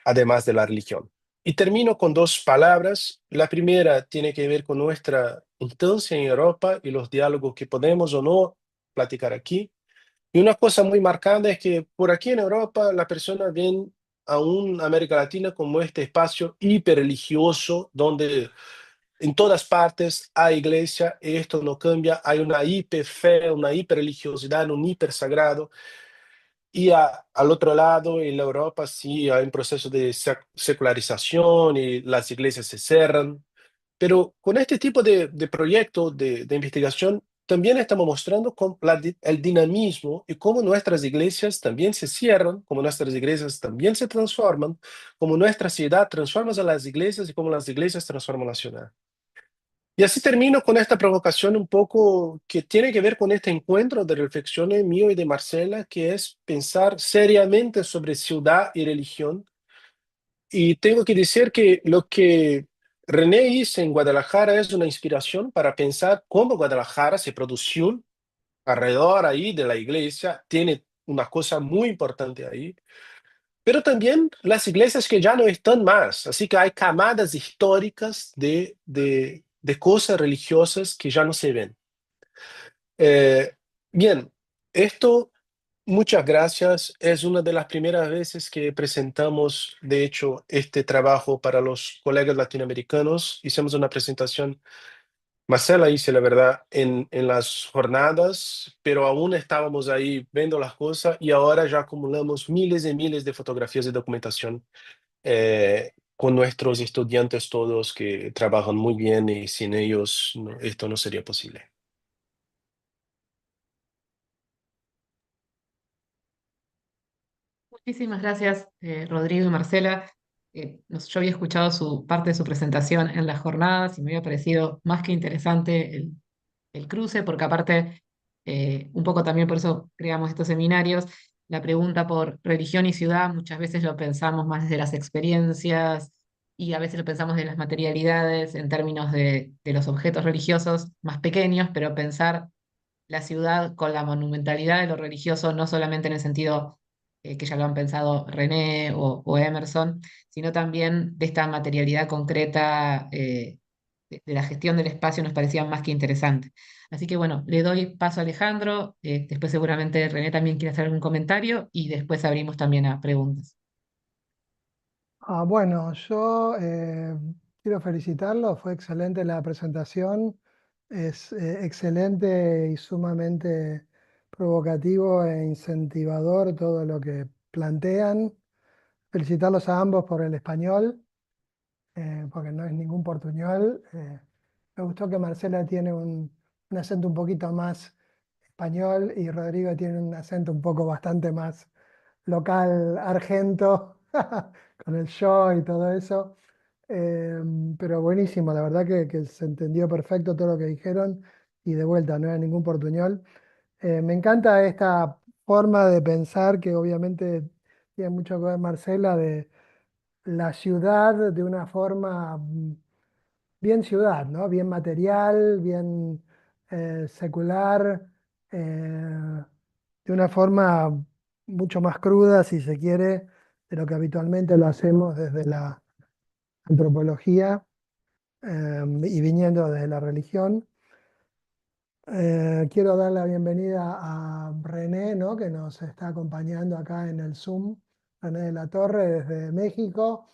además de la religión. Y termino con dos palabras. La primera tiene que ver con nuestra instancia en Europa y los diálogos que podemos o no platicar aquí. Y una cosa muy marcada es que por aquí en Europa la persona ven a un América Latina como este espacio hiperreligioso donde en todas partes hay iglesia y esto no cambia, hay una hiperfe, una hiperreligiosidad, un hipersagrado. Y al otro lado, en la Europa, sí hay un proceso de secularización y las iglesias se cierran. Pero con este tipo de proyectos de investigación, también estamos mostrando el dinamismo y cómo nuestras iglesias también se cierran, cómo nuestras iglesias también se transforman, cómo nuestra ciudad transforma a las iglesias y cómo las iglesias transforman la ciudad. Y así termino con esta provocación un poco que tiene que ver con este encuentro de reflexiones mío y de Marcela, que es pensar seriamente sobre ciudad y religión. Y tengo que decir que lo que René hizo en Guadalajara es una inspiración para pensar cómo Guadalajara se produjo alrededor ahí de la iglesia, tiene una cosa muy importante ahí, pero también las iglesias que ya no están más. Así que hay camadas históricas de cosas religiosas que ya no se ven. Eh, Bien, esto, muchas gracias. Es una de las primeras veces que presentamos, de hecho, este trabajo para los colegas latinoamericanos. Hicimos una presentación, Marcela hice la verdad en las jornadas, pero aún estábamos ahí viendo las cosas y ahora ya acumulamos miles y miles de fotografías y documentación con nuestros estudiantes todos que trabajan muy bien y sin ellos esto no sería posible. Muchísimas gracias, Rodrigo y Marcela. Yo había escuchado parte de su presentación en las jornadas y me había parecido más que interesante el cruce, porque aparte, un poco también por eso creamos estos seminarios, la pregunta por religión y ciudad muchas veces lo pensamos más desde las experiencias y a veces lo pensamos de las materialidades en términos de los objetos religiosos más pequeños, pero pensar la ciudad con la monumentalidad de lo religioso, no solamente en el sentido que ya lo han pensado René o Emerson, sino también de esta materialidad concreta de la gestión del espacio nos parecía más que interesante. Así que bueno, le doy paso a Alejandro, después seguramente René también quiere hacer algún comentario y después abrimos también a preguntas. Bueno, yo quiero felicitarlo, fue excelente la presentación, es excelente y sumamente provocativo e incentivador todo lo que plantean. Felicitarlos a ambos por el español, porque no es ningún portuñol. Me gustó que Marcela tiene un acento un poquito más español y Rodrigo tiene un acento un poco bastante más local, argento, con el yo y todo eso. Pero buenísimo, la verdad que se entendió perfecto todo lo que dijeron y de vuelta, no era ningún portuñol. Me encanta esta forma de pensar que obviamente tiene mucho que ver Marcela de la ciudad de una forma bien ciudad, ¿no? Bien material, bien secular, de una forma mucho más cruda, si se quiere, de lo que habitualmente lo hacemos desde la antropología y viniendo desde la religión. Quiero dar la bienvenida a René, ¿no? Que nos está acompañando acá en el Zoom, René de la Torre desde México.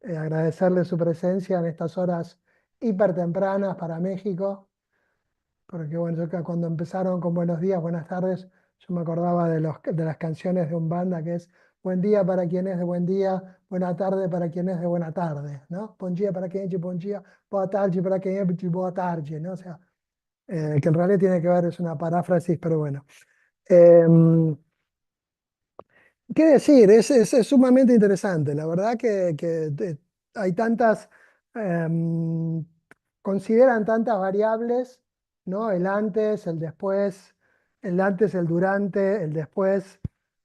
Agradecerle su presencia en estas horas hiper tempranas para México, porque bueno, cuando empezaron con buenos días, buenas tardes, yo me acordaba de las canciones de Umbanda, que es buen día para quien es de buen día, buena tarde para quien es de buena tarde, ¿no? Buen día para quien es de buen día, boa tarde para quien es de boa tarde, ¿no? O sea, que en realidad tiene que ver, es una paráfrasis, pero bueno. Em, ¿Qué decir? Es sumamente interesante. La verdad que hay tantas, em, consideran tantas variables, ¿no? El antes, el antes, el durante, el después,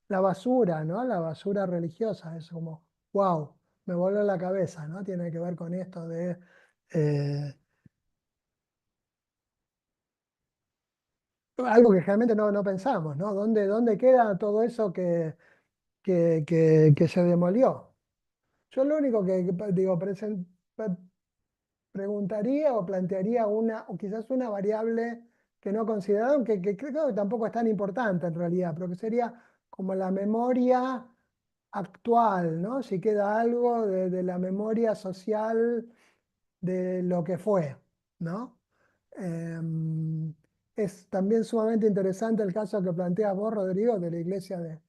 la basura, ¿no? La basura religiosa. Es como, wow, me voló la cabeza, ¿no? Tiene que ver con esto de eh, algo que realmente no pensamos, ¿no? ¿Dónde queda todo eso que se demolió? Yo lo único que digo, preguntaría o plantearía una, o quizás una variable que no consideraron, que creo que tampoco es tan importante en realidad, pero que sería como la memoria actual, ¿no? Si queda algo de la memoria social de lo que fue, ¿no? Es también sumamente interesante el caso que planteas vos, Rodrigo, de la iglesia de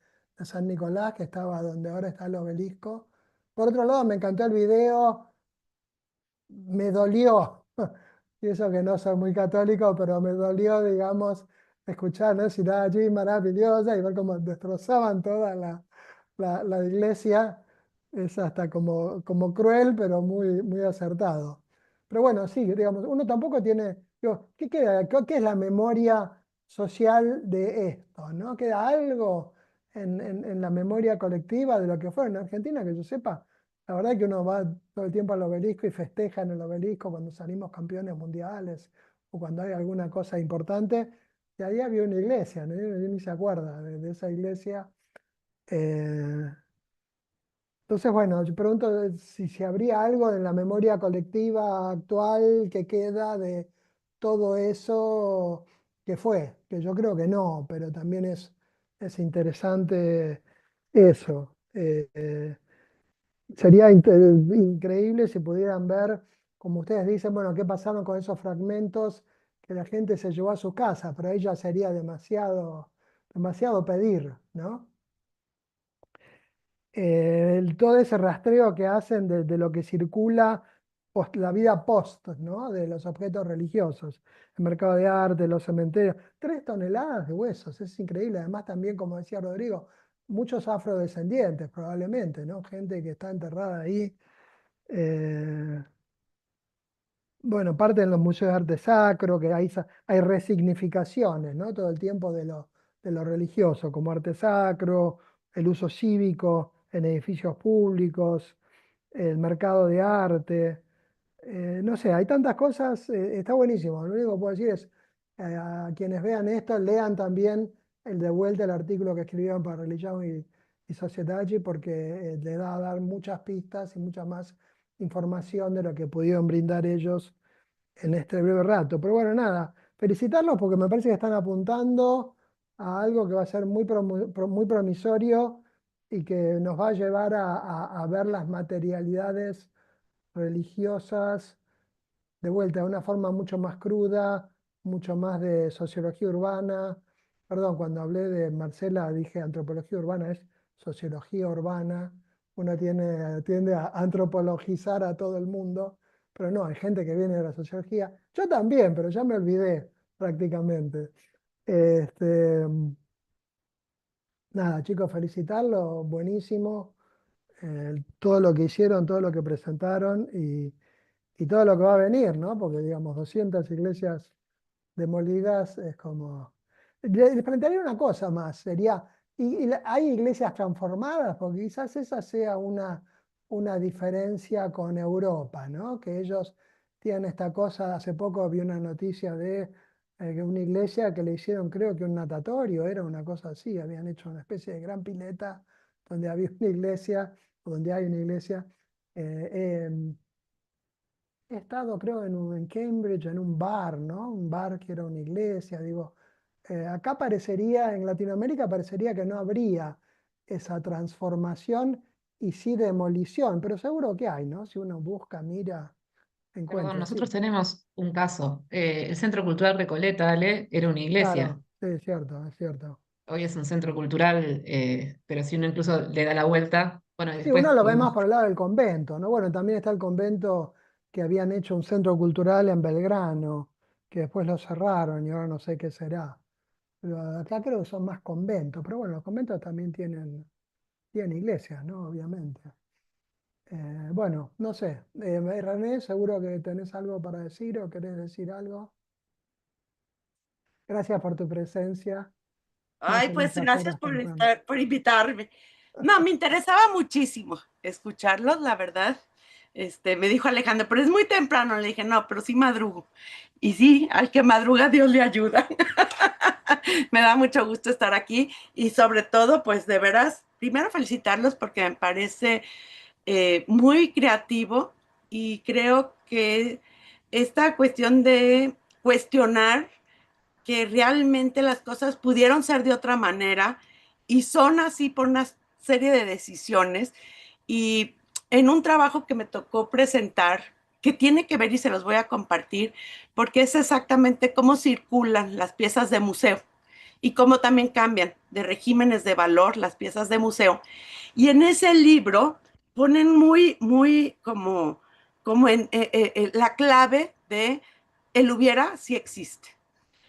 San Nicolás, que estaba donde ahora está el obelisco. Por otro lado, me encantó el video, me dolió, y eso que no soy muy católico, pero me dolió, digamos, escuchar, ¿no? Ciudad allí maravillosa y ver cómo destrozaban toda la iglesia. Es hasta como cruel, pero muy acertado. Pero bueno, sí, digamos, uno tampoco tiene, digo, ¿qué queda? ¿Qué es la memoria social de esto? ¿No? ¿Queda algo en la memoria colectiva de lo que fue en Argentina, que yo sepa? La verdad que uno va todo el tiempo al obelisco y festeja en el obelisco cuando salimos campeones mundiales o cuando hay alguna cosa importante. Y ahí había una iglesia, ¿no? Y uno ni se acuerda de esa iglesia. Eh, entonces, bueno, yo pregunto si habría algo en la memoria colectiva actual que queda de todo eso que fue, que yo creo que no, pero también es interesante eso. Sería increíble si pudieran ver, como ustedes dicen, bueno, qué pasaron con esos fragmentos que la gente se llevó a su casa, pero ahí ya sería demasiado pedir, ¿no? Todo ese rastreo que hacen de lo que circula la vida post, ¿no? De los objetos religiosos, el mercado de arte, los cementerios, 3 toneladas de huesos, es increíble. Además también, como decía Rodrigo, muchos afrodescendientes probablemente, ¿no? Gente que está enterrada ahí. eh, bueno, parte en los museos de arte sacro, que hay resignificaciones, ¿no? Todo el tiempo de lo religioso, como arte sacro, el uso cívico en edificios públicos, el mercado de arte. No sé, hay tantas cosas, está buenísimo. Lo único que puedo decir es, a quienes vean esto, lean también el de vuelta el artículo que escribieron para Religión y Sociedade, porque le da a dar muchas pistas y mucha más información de lo que pudieron brindar ellos en este breve rato. Pero bueno, nada, felicitarlos porque me parece que están apuntando a algo que va a ser muy promisorio y que nos va a llevar a ver las materialidades religiosas de vuelta de una forma mucho más cruda, mucho más de sociología urbana. Perdón, cuando hablé de Marcela dije antropología urbana, es sociología urbana. Uno tiende a antropologizar a todo el mundo, pero no, hay gente que viene de la sociología. Yo también, pero ya me olvidé prácticamente. Este, nada, chicos, felicitarlos, buenísimo. Todo lo que hicieron, todo lo que presentaron y todo lo que va a venir, ¿no? Porque, digamos, 200 iglesias demolidas es como... Les plantearía una cosa más, sería, ¿hay iglesias transformadas? Porque quizás esa sea una diferencia con Europa, ¿no? Que ellos tienen esta cosa, hace poco vi una noticia de que una iglesia que le hicieron, creo que un natatorio, era una cosa así, habían hecho una especie de gran pileta donde había una iglesia, o donde hay una iglesia. eh, He estado, creo, en Cambridge, en un bar, ¿no? Un bar que era una iglesia, digo. Acá parecería, en Latinoamérica parecería que no habría esa transformación y sí demolición, pero seguro que hay, ¿no? Si uno busca, mira, Perdón, encuentra, nosotros sí. tenemos un caso. El Centro Cultural Recoleta, Ale, era una iglesia. Claro, sí, es cierto, es cierto. Hoy es un centro cultural, pero si uno incluso le da la vuelta, bueno, y Sí, uno después lo ve más tuvimos, por el lado del convento, ¿no? Bueno, también está el convento que habían hecho un centro cultural en Belgrano, que después lo cerraron y ahora no sé qué será. Pero acá creo que son más conventos, pero bueno, los conventos también tienen. tiene iglesias, ¿no? Obviamente. Bueno, no sé. René, seguro que tenés algo para decir o querés decir algo. Gracias por tu presencia, más Ay, en pues estas gracias horas tempranas. por invitarme. No, me interesaba muchísimo escucharlos, la verdad. Me dijo Alejandro, pero es muy temprano. Le dije, no, pero sí madrugo. Y sí, al que madruga, Dios le ayuda. Me da mucho gusto estar aquí y sobre todo, pues de veras, primero felicitarlos porque me parece muy creativo y creo que esta cuestión de cuestionar que realmente las cosas pudieron ser de otra manera y son así por una serie de decisiones. Y en un trabajo que me tocó presentar, que tiene que ver y se los voy a compartir, porque es exactamente cómo circulan las piezas de museo y cómo también cambian de regímenes de valor las piezas de museo. Y en ese libro ponen muy como la clave de el hubiera si existe.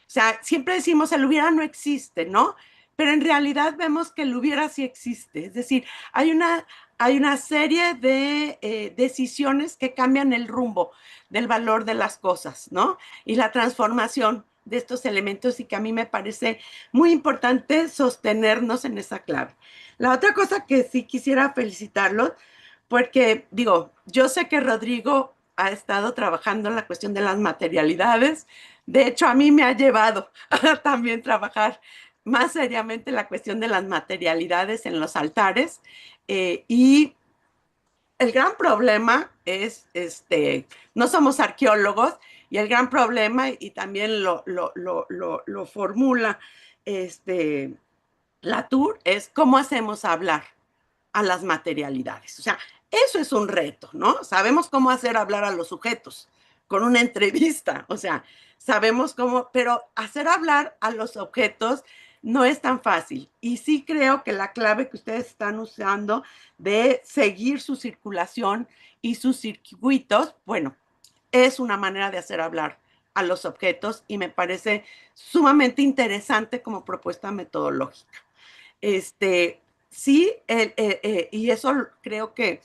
O sea, siempre decimos el hubiera no existe, ¿no? Pero en realidad vemos que el hubiera sí existe. Es decir, hay una serie de decisiones que cambian el rumbo del valor de las cosas, ¿no? Y la transformación de estos elementos y que a mí me parece muy importante sostenernos en esa clave. La otra cosa que sí quisiera felicitarlos, porque digo, yo sé que Rodrigo ha estado trabajando en la cuestión de las materialidades. De hecho, a mí me ha llevado a también trabajar más seriamente la cuestión de las materialidades en los altares. Y el gran problema es, no somos arqueólogos, y el gran problema, y también lo formula Latour, es cómo hacemos hablar a las materialidades. O sea, eso es un reto, ¿no? Sabemos cómo hacer hablar a los sujetos con una entrevista, o sea, sabemos cómo, pero hacer hablar a los objetos no es tan fácil. Y sí creo que la clave que ustedes están usando de seguir su circulación y sus circuitos, bueno, es una manera de hacer hablar a los objetos y me parece sumamente interesante como propuesta metodológica. Sí, y eso creo que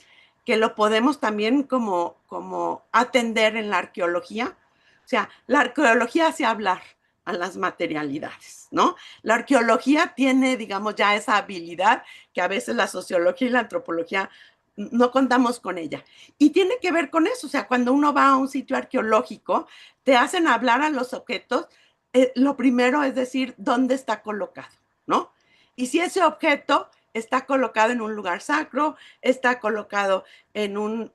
lo podemos también como atender en la arqueología. O sea, la arqueología hace hablar a las materialidades, ¿no? La arqueología tiene, digamos, ya esa habilidad que a veces la sociología y la antropología no contamos con ella. Y tiene que ver con eso, o sea, cuando uno va a un sitio arqueológico, te hacen hablar a los objetos, lo primero es decir, ¿dónde está colocado? ¿No? Y si ese objeto está colocado en un lugar sacro, está colocado en un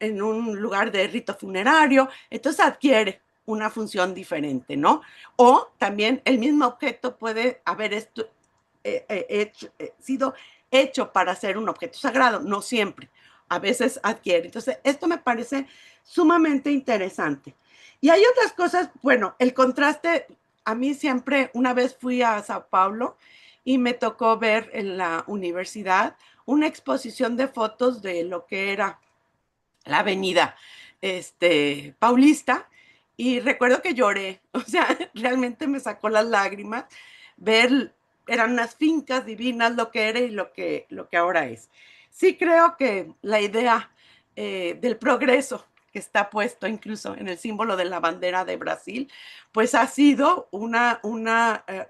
lugar de rito funerario, entonces adquiere una función diferente, ¿no? O también el mismo objeto puede haber sido hecho para ser un objeto sagrado, no siempre, a veces adquiere. Entonces, esto me parece sumamente interesante. Y hay otras cosas, bueno, el contraste, a mí siempre, una vez fui a Sao Paulo y me tocó ver en la universidad una exposición de fotos de lo que era la avenida Paulista, y recuerdo que lloré, o sea, realmente me sacó las lágrimas ver, eran unas fincas divinas lo que era y lo que ahora es. Sí creo que la idea del progreso que está puesto incluso en el símbolo de la bandera de Brasil, pues ha sido una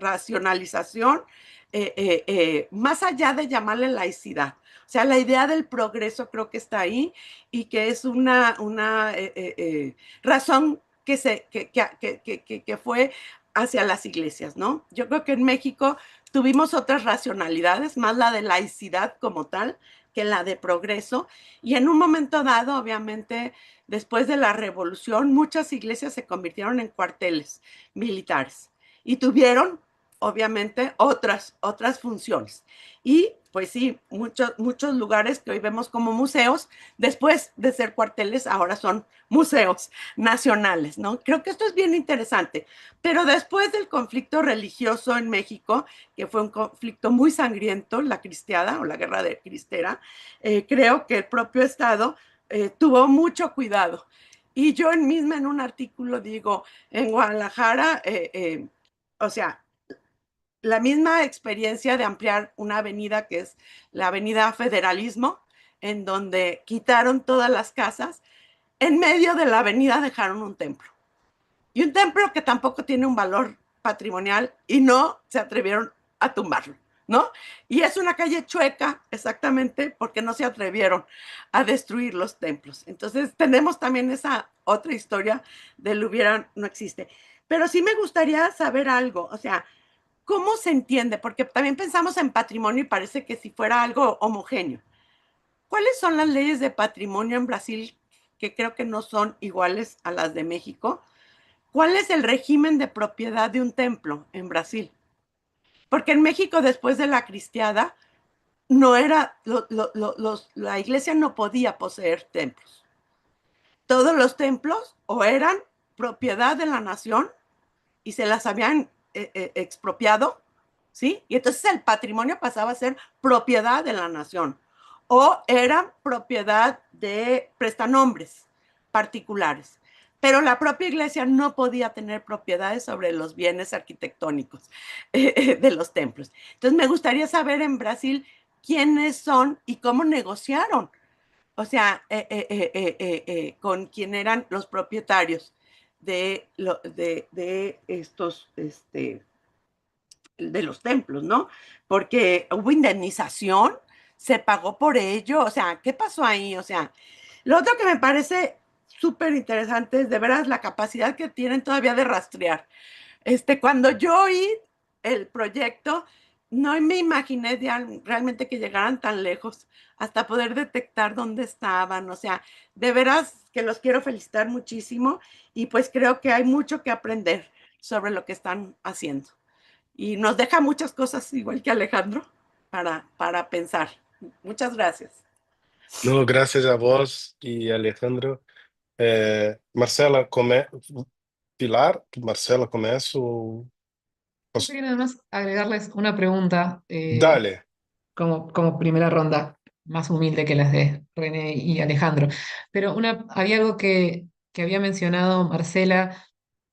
racionalización más allá de llamarle laicidad. O sea, la idea del progreso creo que está ahí y que es una razón que fue hacia las iglesias, ¿no? Yo creo que en México tuvimos otras racionalidades, más la de laicidad como tal, que la de progreso, y en un momento dado, obviamente, después de la revolución, muchas iglesias se convirtieron en cuarteles militares y tuvieron, obviamente, otras funciones. Y pues sí, muchos lugares que hoy vemos como museos, después de ser cuarteles, ahora son museos nacionales, ¿no? Creo que esto es bien interesante. Pero después del conflicto religioso en México, que fue un conflicto muy sangriento, la cristiada o la guerra de cristera, creo que el propio Estado tuvo mucho cuidado. Y yo misma en un artículo digo, en Guadalajara, o sea, la misma experiencia de ampliar una avenida que es la Avenida Federalismo, en donde quitaron todas las casas. En medio de la avenida dejaron un templo. Y un templo que tampoco tiene un valor patrimonial y no se atrevieron a tumbarlo, ¿no? Y es una calle chueca, exactamente, porque no se atrevieron a destruir los templos. Entonces, tenemos también esa otra historia del hubiera no existe. Pero sí me gustaría saber algo, o sea, ¿cómo se entiende? Porque también pensamos en patrimonio y parece que si fuera algo homogéneo. ¿Cuáles son las leyes de patrimonio en Brasil que creo que no son iguales a las de México? ¿Cuál es el régimen de propiedad de un templo en Brasil? Porque en México, después de la cristiada, no era, la iglesia no podía poseer templos. Todos los templos o eran propiedad de la nación y se las habían expropiado, ¿sí? Y entonces el patrimonio pasaba a ser propiedad de la nación o era propiedad de prestanombres particulares. Pero la propia iglesia no podía tener propiedades sobre los bienes arquitectónicos de los templos. Entonces me gustaría saber en Brasil quiénes son y cómo negociaron, o sea, con quién eran los propietarios de estos, de los templos, ¿no? Porque hubo indemnización, se pagó por ello, o sea, ¿qué pasó ahí? O sea, lo otro que me parece súper interesante es de veras la capacidad que tienen todavía de rastrear. Cuando yo oí el proyecto, no me imaginé realmente que llegaran tan lejos hasta poder detectar dónde estaban. O sea, de veras que los quiero felicitar muchísimo y pues creo que hay mucho que aprender sobre lo que están haciendo. Y nos deja muchas cosas, igual que Alejandro, para pensar. Muchas gracias. No, gracias a vos y Alejandro. Marcela, Pilar, Marcela, começo. Yo quería nada más agregarles una pregunta Dale. como primera ronda, más humilde que las de René y Alejandro. Pero había algo que había mencionado Marcela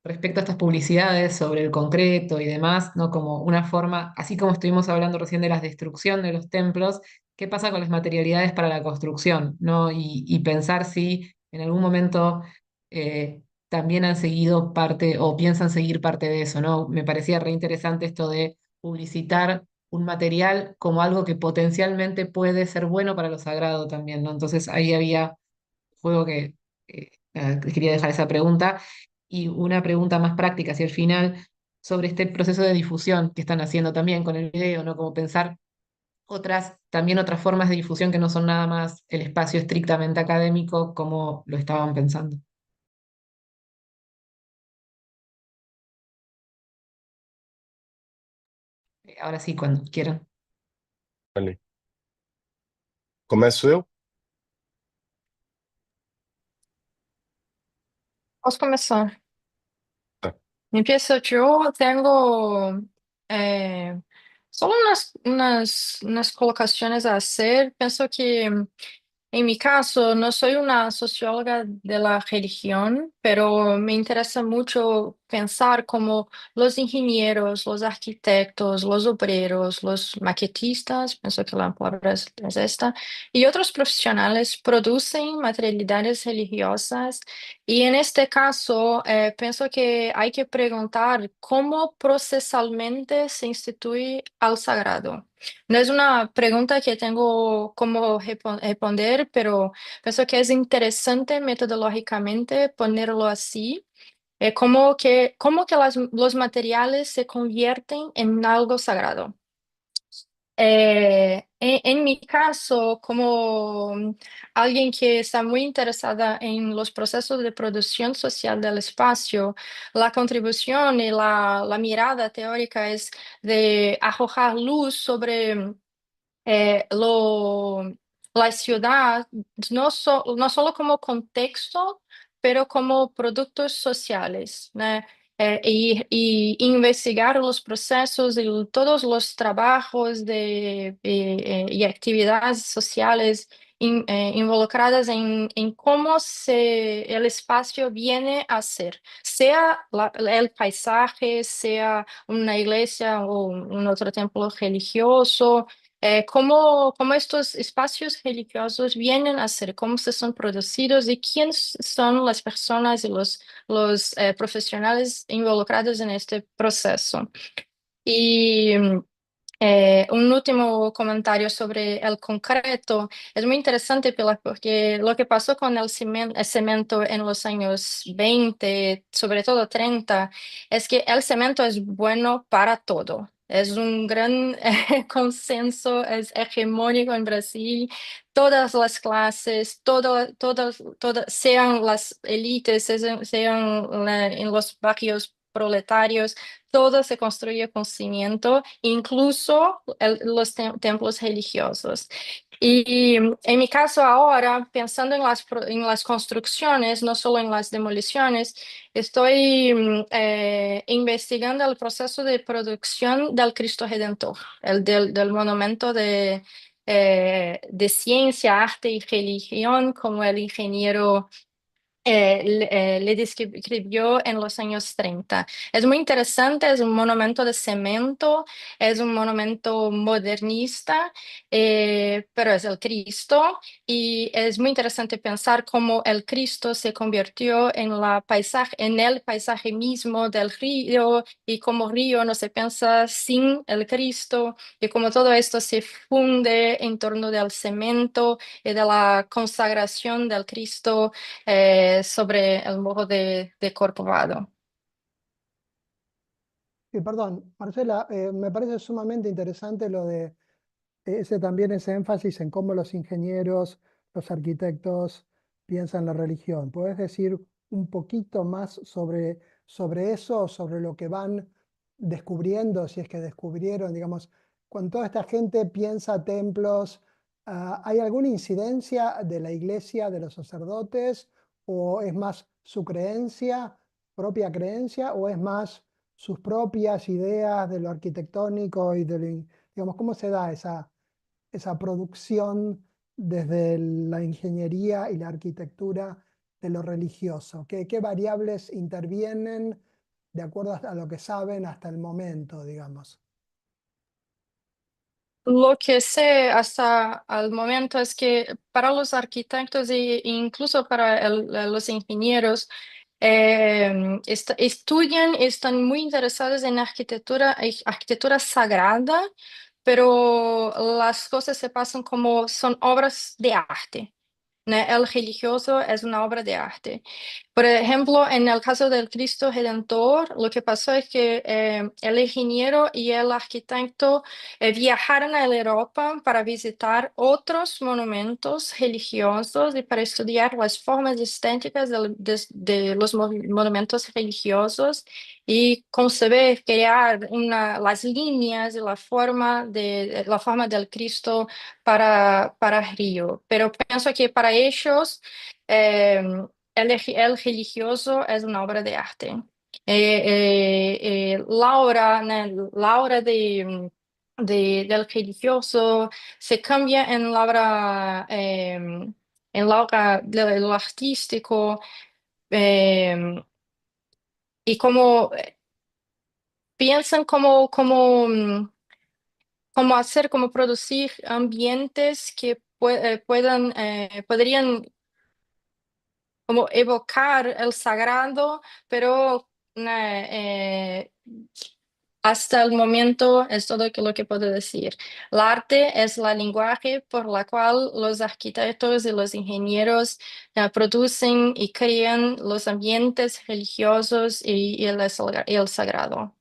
respecto a estas publicidades sobre el concreto y demás, ¿no? Como una forma, así como estuvimos hablando recién de la destrucción de los templos, ¿qué pasa con las materialidades para la construcción, ¿no? Y pensar si en algún momento también han seguido parte o piensan seguir parte de eso, ¿no? Me parecía re interesante esto de publicitar un material como algo que potencialmente puede ser bueno para lo sagrado también, ¿no? Entonces ahí había juego que quería dejar esa pregunta y una pregunta más práctica hacia el final sobre este proceso de difusión que están haciendo también con el video, ¿no? Como pensar también otras formas de difusión que no son nada más el espacio estrictamente académico como lo estaban pensando. Ahora sí, cuando quieran. Vale. Começo eu? Vamos começar. Tá. Empiezo yo, tengo solo unas colocaciones a hacer. Pienso que en mi caso no soy una socióloga de la religión, pero me interesa mucho pensar cómo los ingenieros, los arquitectos, los obreros, los maquetistas, pienso que la palabra es esta, y otros profesionales producen materialidades religiosas y en este caso, pienso que hay que preguntar cómo procesalmente se instituye al sagrado. No es una pregunta que tengo cómo responder, pero pienso que es interesante metodológicamente ponerlo así. Los materiales se convierten en algo sagrado. En mi caso, como alguien que está muy interesada en los procesos de producción social del espacio, la contribución y la mirada teórica es de arrojar luz sobre la ciudad, no solo como contexto, pero como productos sociales, ¿no? Y investigar los procesos y todos los trabajos y actividades sociales involucradas en cómo el espacio viene a ser, sea el paisaje, sea una iglesia o un otro templo religioso. Cómo estos espacios religiosos vienen a ser, cómo se son producidos y quiénes son las personas y los profesionales involucrados en este proceso. Y un último comentario sobre el concreto. Es muy interesante, Pilar, porque lo que pasó con el cemento en los años 20, sobre todo 30, es que el cemento es bueno para todo. Es un gran consenso, es hegemónico en Brasil. Todas las clases, sean las élites, sean en los barrios proletarios, todo se construye con cimiento, incluso los templos religiosos. Y en mi caso ahora, pensando en las construcciones, no solo en las demoliciones, estoy investigando el proceso de producción del Cristo Redentor, del monumento de ciencia, arte y religión, como el ingeniero le describió en los años 30. Es muy interesante, es un monumento de cemento, es un monumento modernista, pero es el Cristo y es muy interesante pensar cómo el Cristo se convirtió en el paisaje mismo del río y cómo río no se piensa sin el Cristo y cómo todo esto se funde en torno del cemento y de la consagración del Cristo sobre el modo de Corcovado. Y perdón, Marcela, me parece sumamente interesante lo de ese énfasis en cómo los ingenieros, los arquitectos piensan la religión. ¿Puedes decir un poquito más sobre eso, sobre lo que van descubriendo, si es que descubrieron, digamos, cuando toda esta gente piensa templos, ¿hay alguna incidencia de la iglesia, de los sacerdotes, o es más su creencia, propia creencia, o es más sus propias ideas de lo arquitectónico y digamos, cómo se da esa producción desde la ingeniería y la arquitectura de lo religioso? ¿Qué variables intervienen de acuerdo a lo que saben hasta el momento, digamos? Lo que sé hasta el momento es que para los arquitectos e incluso para los ingenieros, estudian y están muy interesados en arquitectura sagrada, pero las cosas se pasan como son obras de arte, ¿no? El religioso es una obra de arte. Por ejemplo, en el caso del Cristo Redentor, lo que pasó es que el ingeniero y el arquitecto viajaron a Europa para visitar otros monumentos religiosos y para estudiar las formas estéticas de los monumentos religiosos y concebir, crear las líneas y la forma del Cristo para Río. Pero pienso que para ellos eh, el religioso es una obra de arte. La obra del religioso se cambia en la obra de lo artístico, eh, y como piensan cómo hacer, cómo producir ambientes que podrían como evocar el sagrado, pero hasta el momento es todo lo que puedo decir. El arte es la lenguaje por la cual los arquitectos y los ingenieros producen y crean los ambientes religiosos y el sagrado.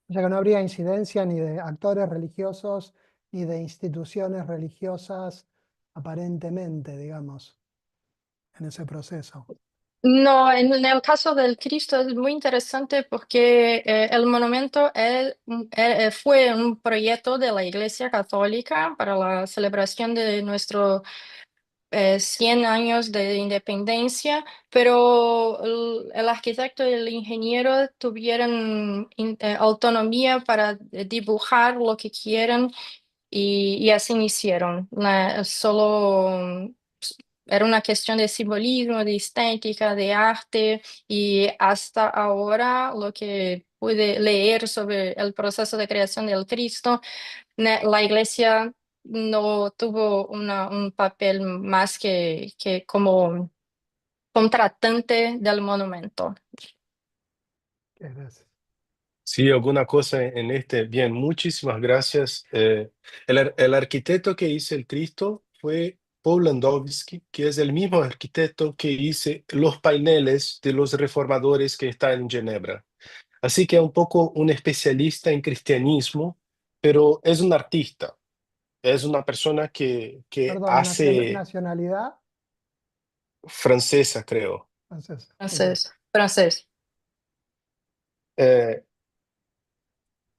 O sea que no habría incidencia ni de actores religiosos ni de instituciones religiosas aparentemente, digamos, en ese proceso. No, en el caso del Cristo es muy interesante porque el monumento fue un proyecto de la Iglesia Católica para la celebración de nuestro 100 años de independencia, pero el arquitecto y el ingeniero tuvieron autonomía para dibujar lo que quieran y así hicieron. Solo era una cuestión de simbolismo, de estética, de arte, y hasta ahora lo que pude leer sobre el proceso de creación del Cristo, la iglesia no tuvo un papel más que como contratante del monumento. Gracias. Sí, alguna cosa en este. Bien, muchísimas gracias. El arquitecto que hizo el Cristo fue Paul Landowski, que es el mismo arquitecto que hizo los paineles de los reformadores que están en Ginebra. Así que es un poco un especialista en cristianismo, pero es un artista, es una persona que Perdón, hace nacionalidad francesa, creo. francesa. Ok. Francés. Eh,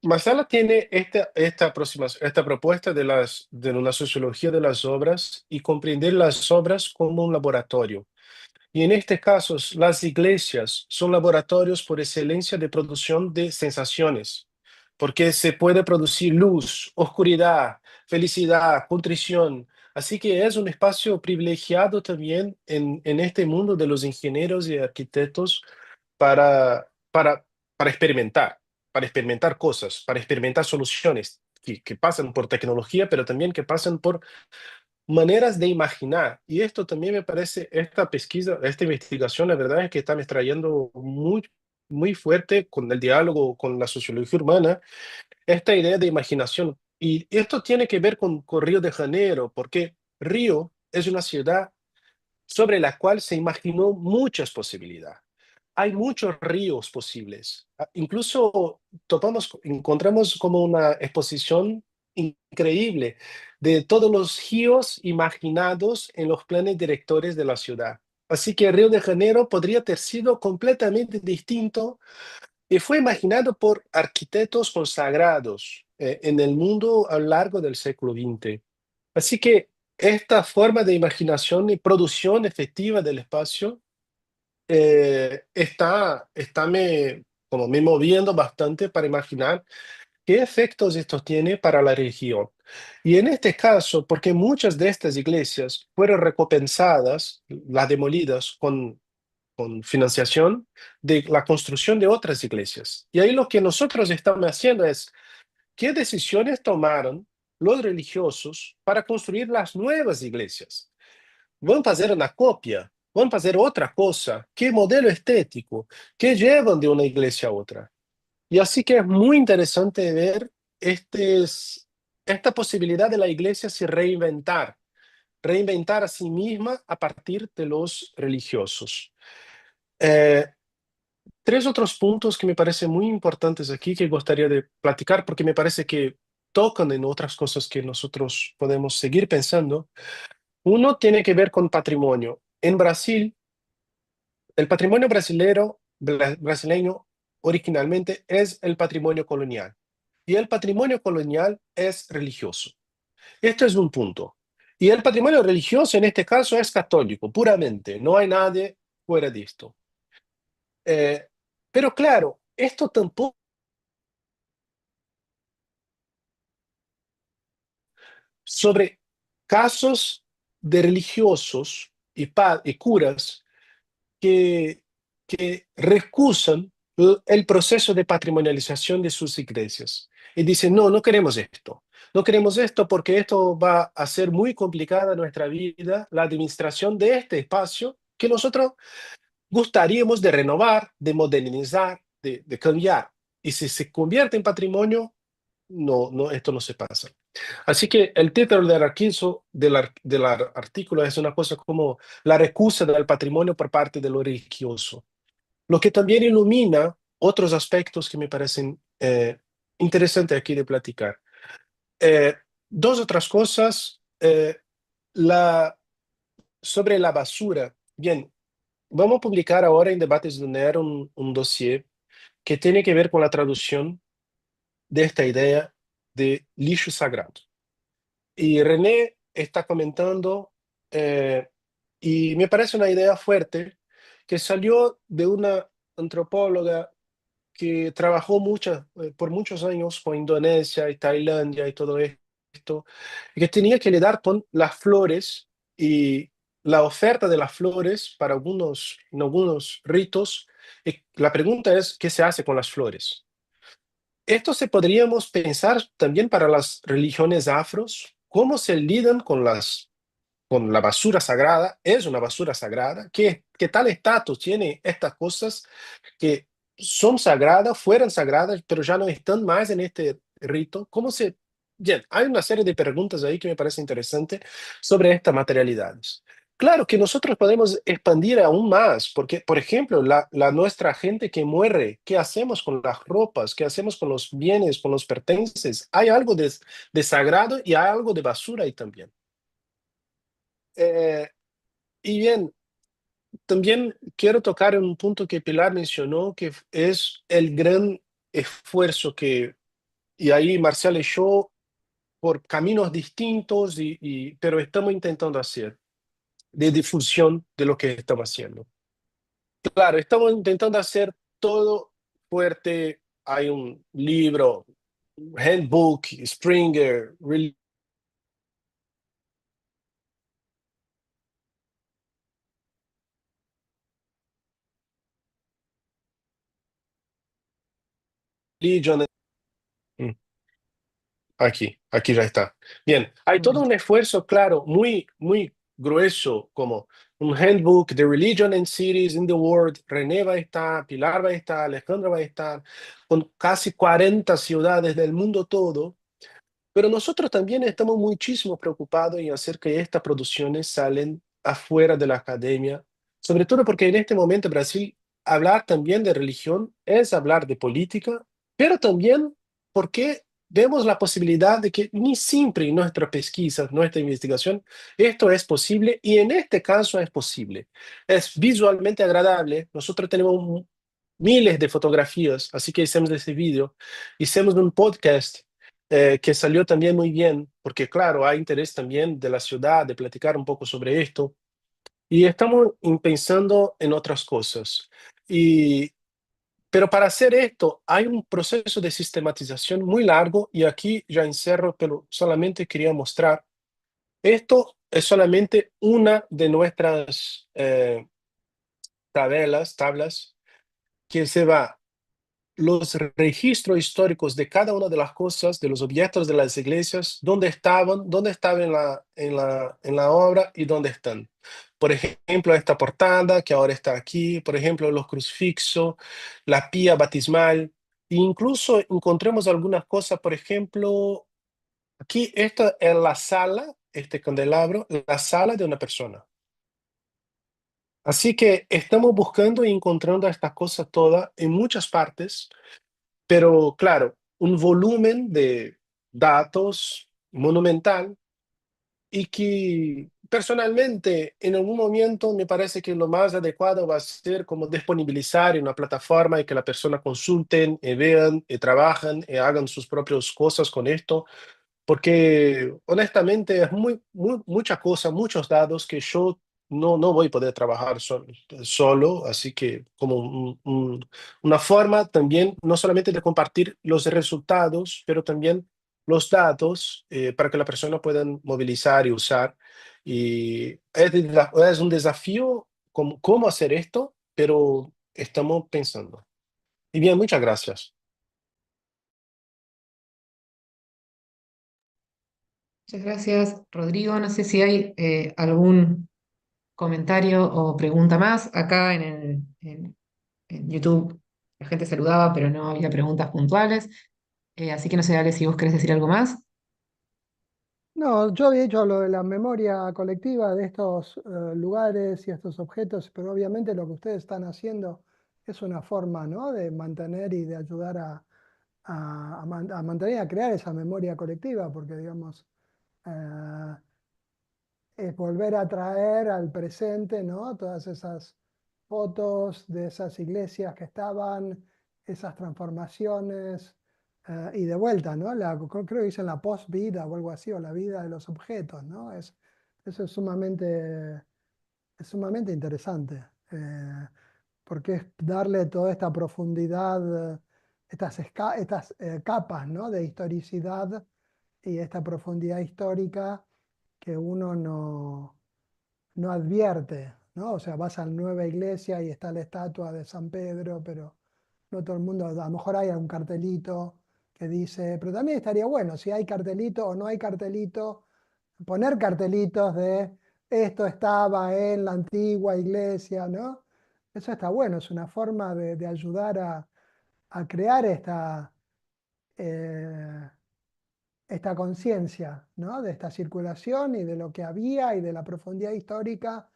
Masala tiene esta aproximación, esta propuesta de una sociología de las obras y comprender las obras como un laboratorio. Y en este caso, las iglesias son laboratorios por excelencia de producción de sensaciones, porque se puede producir luz, oscuridad, felicidad, contrición. Así que es un espacio privilegiado también en este mundo de los ingenieros y arquitectos para, para, para experimentar cosas, para experimentar soluciones que pasan por tecnología, pero también que pasan por maneras de imaginar. Y esto también me parece, esta pesquisa, esta investigación, la verdad es que está me trayendo muy fuerte con el diálogo con la sociología urbana, esta idea de imaginación. Y esto tiene que ver con Río de Janeiro, porque Río es una ciudad sobre la cual se imaginó muchas posibilidades. Hay muchos ríos posibles. Incluso encontramos como una exposición increíble de todos los ríos imaginados en los planes directores de la ciudad. Así que Río de Janeiro podría haber sido completamente distinto y fue imaginado por arquitectos consagrados en el mundo a lo largo del siglo XX. Así que esta forma de imaginación y producción efectiva del espacio como me moviendo bastante para imaginar qué efectos esto tiene para la región. Y en este caso, porque muchas de estas iglesias fueron recompensadas, las demolidas, con financiación de la construcción de otras iglesias. Y ahí lo que nosotros estamos haciendo es, ¿qué decisiones tomaron los religiosos para construir las nuevas iglesias? ¿Van a hacer una copia? ¿Van a hacer otra cosa? ¿Qué modelo estético? ¿Qué llevan de una iglesia a otra? Y así que es muy interesante ver esta posibilidad de la iglesia se reinventar a sí misma a partir de los religiosos. Eh, Tres otros puntos que me parecen muy importantes aquí que gustaría de platicar porque me parece que tocan en otras cosas que nosotros podemos seguir pensando. Uno tiene que ver con patrimonio. En Brasil, el patrimonio brasileño originalmente es el patrimonio colonial y el patrimonio colonial es religioso. Esto es un punto. Y el patrimonio religioso en este caso es católico, puramente. No hay nadie fuera de esto. Pero claro, esto tampoco sobre casos de religiosos y curas que, que recusan el proceso de patrimonialización de sus iglesias y dicen, no, no queremos esto. No queremos esto porque esto va a hacer muy complicada nuestra vida, la administración de este espacio que nosotros gustaríamos de renovar, de modernizar, de cambiar. Y si se convierte en patrimonio, no, no, esto no se pasa. Así que el título del artículo es una cosa como la recusa del patrimonio por parte de lo religioso, lo que también ilumina otros aspectos que me parecen interesantes aquí de platicar. Dos otras cosas, sobre la basura. Bien, vamos a publicar ahora en Debates de UNER un dossier que tiene que ver con la traducción de esta idea de lixo sagrado. Y René está comentando, y me parece una idea fuerte, que salió de una antropóloga que trabajó por muchos años con Indonesia y Tailandia y todo esto, esto, y que tenía que lidar con las flores y la oferta de las flores para en algunos ritos. Y la pregunta es, ¿qué se hace con las flores? Esto se podríamos pensar también para las religiones afros, cómo se lidan con la basura sagrada. Es una basura sagrada. ¿Qué tal estatus tiene estas cosas que son sagradas, fueran sagradas, pero ya no están más en este rito? ¿Cómo se...? Bien, hay una serie de preguntas ahí que me parece interesante sobre estas materialidades. Claro que nosotros podemos expandir aún más, porque, por ejemplo, nuestra gente que muere, ¿qué hacemos con las ropas? ¿Qué hacemos con los bienes, con los pertences? Hay algo de sagrado y hay algo de basura ahí también. Eh, y bien, también quiero tocar un punto que Pilar mencionó, que es el gran esfuerzo y ahí Marcial y yo, por caminos distintos, pero estamos intentando hacer, de difusión de lo que estamos haciendo. Claro, estamos intentando hacer todo fuerte. Hay un libro, Handbook, Springer, Religion. Aquí ya está. Bien, hay todo un esfuerzo, claro, muy, muy grueso, como un handbook de Religion and Cities in the World. René va a estar, Pilar va a estar, Alejandra va a estar, con casi 40 ciudades del mundo todo. Pero nosotros también estamos muchísimo preocupados en hacer que estas producciones salen afuera de la academia, sobre todo porque en este momento en Brasil hablar también de religión es hablar de política, pero también porque vemos la posibilidad de que ni siempre en nuestra pesquisa, nuestra investigación, esto es posible y en este caso es posible. Es visualmente agradable. Nosotros tenemos miles de fotografías, así que hicimos ese video, hicimos un podcast que salió también muy bien, porque claro, hay interés también de la ciudad de platicar un poco sobre esto, y estamos pensando en otras cosas. Y, pero para hacer esto hay un proceso de sistematización muy largo, y aquí ya encerro, pero solamente quería mostrar, esto es solamente una de nuestras tablas que se va los registros históricos de cada una de las cosas, de los objetos de las iglesias, dónde estaban en la obra y dónde están. Por ejemplo, esta portada que ahora está aquí, por ejemplo, los crucifixos, la pía batismal, e incluso encontramos algunas cosas, por ejemplo, aquí, esta es la sala, este candelabro, la sala de una persona. Así que estamos buscando y encontrando estas cosas todas en muchas partes. Pero claro, un volumen de datos monumental y que personalmente en algún momento me parece que lo más adecuado va a ser como disponibilizar en una plataforma y que la persona consulten, y vean, y trabajen, y hagan sus propias cosas con esto, porque honestamente es mucha cosa, muchos datos que yo no voy a poder trabajar solo, así que como una forma también, no solamente de compartir los resultados, pero también los datos para que la persona pueda movilizar y usar. Y es un desafío cómo hacer esto, pero estamos pensando. Y bien, muchas gracias. Muchas gracias, Rodrigo. No sé si hay algún comentario o pregunta más. Acá en YouTube la gente saludaba, pero no había preguntas puntuales. Así que no sé, Ale, si vos querés decir algo más. No, yo había hecho lo de la memoria colectiva de estos lugares y estos objetos, pero obviamente lo que ustedes están haciendo es una forma, ¿no?, de mantener y de ayudar a mantener, a crear esa memoria colectiva, porque digamos, eh, es volver a traer al presente, ¿no?, todas esas fotos de esas iglesias que estaban, esas transformaciones, y de vuelta, ¿no? Creo que dicen la post-vida o algo así, o la vida de los objetos, ¿no? Eso es sumamente interesante, porque es darle toda esta profundidad, estas capas, ¿no?, de historicidad y esta profundidad histórica que uno no advierte, ¿no? O sea, vas a la nueva iglesia y está la estatua de San Pedro, pero no todo el mundo, a lo mejor hay un cartelito que dice, pero también estaría bueno, si hay cartelito o no hay cartelito, poner cartelitos de esto estaba en la antigua iglesia, ¿no? Eso está bueno, es una forma de ayudar a crear eh, esta conciencia, ¿no? De esta circulación y de lo que había y de la profundidad histórica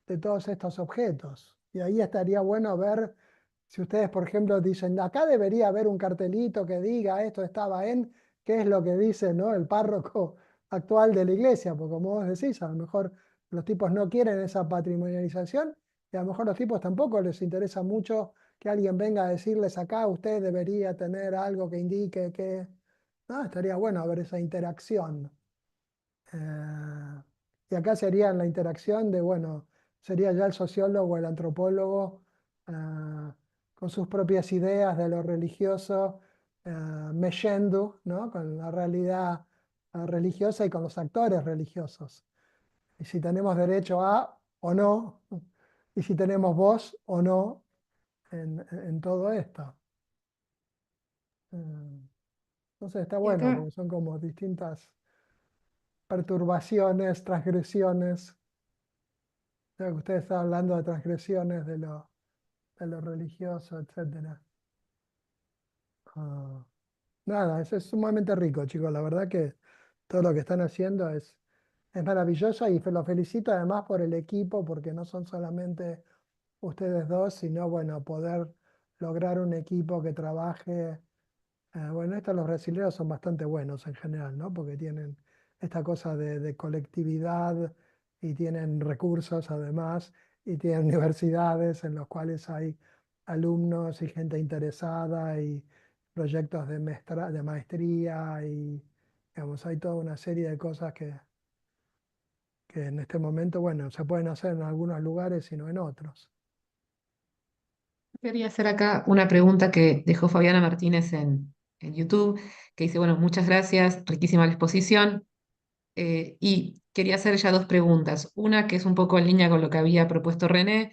de todos estos objetos. Y ahí estaría bueno ver si ustedes, por ejemplo, dicen, acá debería haber un cartelito que diga esto estaba en, qué es lo que dice, ¿no? El párroco actual de la iglesia, porque como vos decís, a lo mejor los tipos no quieren esa patrimonialización y a lo mejor los tipos tampoco les interesa mucho que alguien venga a decirles acá usted debería tener algo que indique que... No, estaría bueno ver esa interacción. Y acá sería la interacción de, bueno, sería ya el sociólogo, el antropólogo, eh, con sus propias ideas de lo religioso, meyendo, ¿no? Con la realidad religiosa y con los actores religiosos. Y si tenemos derecho a o no, y si tenemos voz o no en todo esto. Entonces está Y bueno, acá porque son como distintas perturbaciones, transgresiones. Ya que usted está hablando de transgresiones de lo religioso, etcétera. Ah, nada, eso es sumamente rico, chicos. La verdad que todo lo que están haciendo es maravilloso y los felicito además por el equipo, porque no son solamente ustedes dos, sino bueno, poder lograr un equipo que trabaje. Bueno, los brasileños son bastante buenos en general, ¿no? Porque tienen esta cosa de colectividad y tienen recursos además y tienen universidades en las cuales hay alumnos y gente interesada y proyectos de maestría y, digamos, hay toda una serie de cosas que en este momento, bueno, se pueden hacer en algunos lugares y no en otros. quería hacer acá una pregunta que dejó Fabiana Martínez en YouTube, que dice, bueno, muchas gracias, riquísima la exposición. Y quería hacer ya dos preguntas. Una que es un poco en línea con lo que había propuesto René.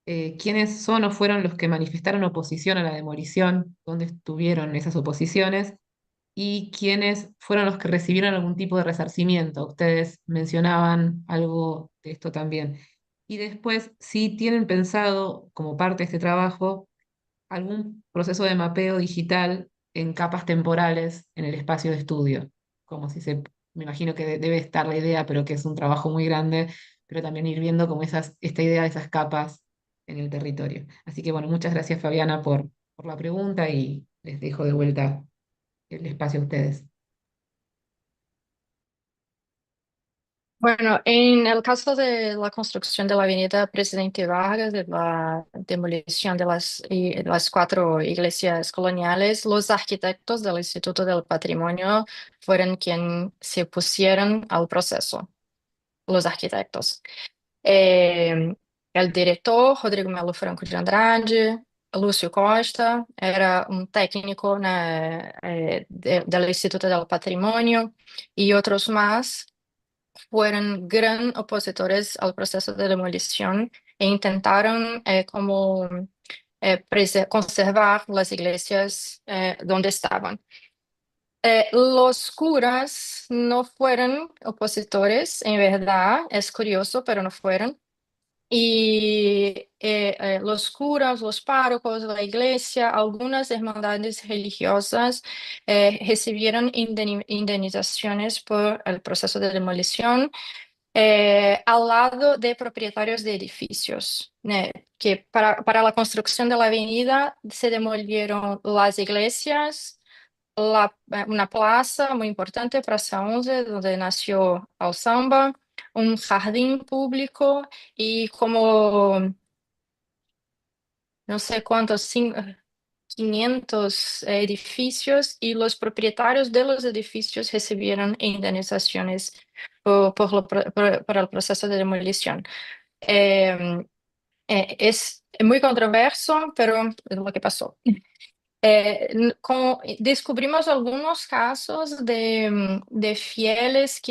¿Quiénes son o fueron los que manifestaron oposición a la demolición? ¿Dónde estuvieron esas oposiciones? ¿Y quiénes fueron los que recibieron algún tipo de resarcimiento? Ustedes mencionaban algo de esto también. Y después, si tienen pensado, como parte de este trabajo, algún proceso de mapeo digital en capas temporales en el espacio de estudio, como si se, me imagino que debe estar la idea, pero que es un trabajo muy grande, pero también ir viendo como esta idea de esas capas en el territorio. Así que bueno, muchas gracias Fabiana por la pregunta y les dejo de vuelta el espacio a ustedes. Bueno, en el caso de la construcción de la avenida Presidente Vargas, de la demolición de las cuatro iglesias coloniales, los arquitectos del Instituto del Patrimonio fueron quienes se pusieron al proceso, los arquitectos. El director, Rodrigo Melo Franco de Andrade, Lúcio Costa, era un técnico del Instituto del Patrimonio y otros más fueron gran opositores al proceso de demolición e intentaron conservar las iglesias donde estaban. Los curas no fueron opositores, en verdad, es curioso, pero no fueron. Y los curas, los párrocos, la iglesia, algunas hermandades religiosas recibieron indemnizaciones por el proceso de demolición al lado de propietarios de edificios, que para la construcción de la avenida se demolieron las iglesias, una plaza muy importante, Praça 11, donde nació el samba, un jardín público y como no sé cuántos, 500 edificios y los propietarios de los edificios recibieron indemnizaciones por el proceso de demolición. Es muy controverso, pero es lo que pasó. Descubrimos algunos casos de fieles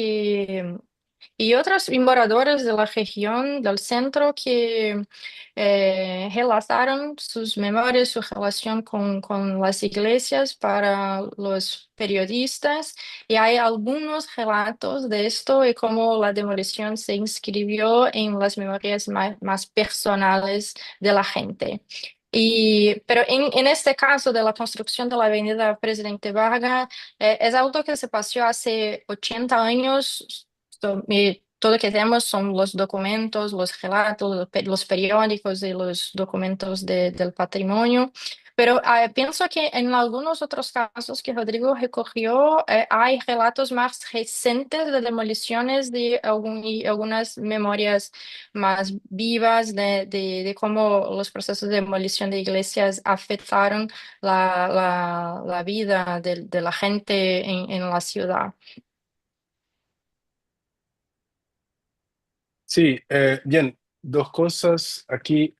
y otros moradores de la región del centro que relataron sus memorias, su relación con las iglesias para los periodistas. Y hay algunos relatos de esto y cómo la demolición se inscribió en las memorias más personales de la gente. Pero en este caso de la construcción de la avenida Presidente Vargas, es algo que se pasó hace 80 años. Y todo lo que tenemos son los documentos, los relatos, los periódicos y los documentos del patrimonio. Pero pienso que en algunos otros casos que Rodrigo recogió, hay relatos más recientes de demoliciones y algunas memorias más vivas de cómo los procesos de demolición de iglesias afectaron la vida de la gente en la ciudad. Sí, bien, dos cosas aquí.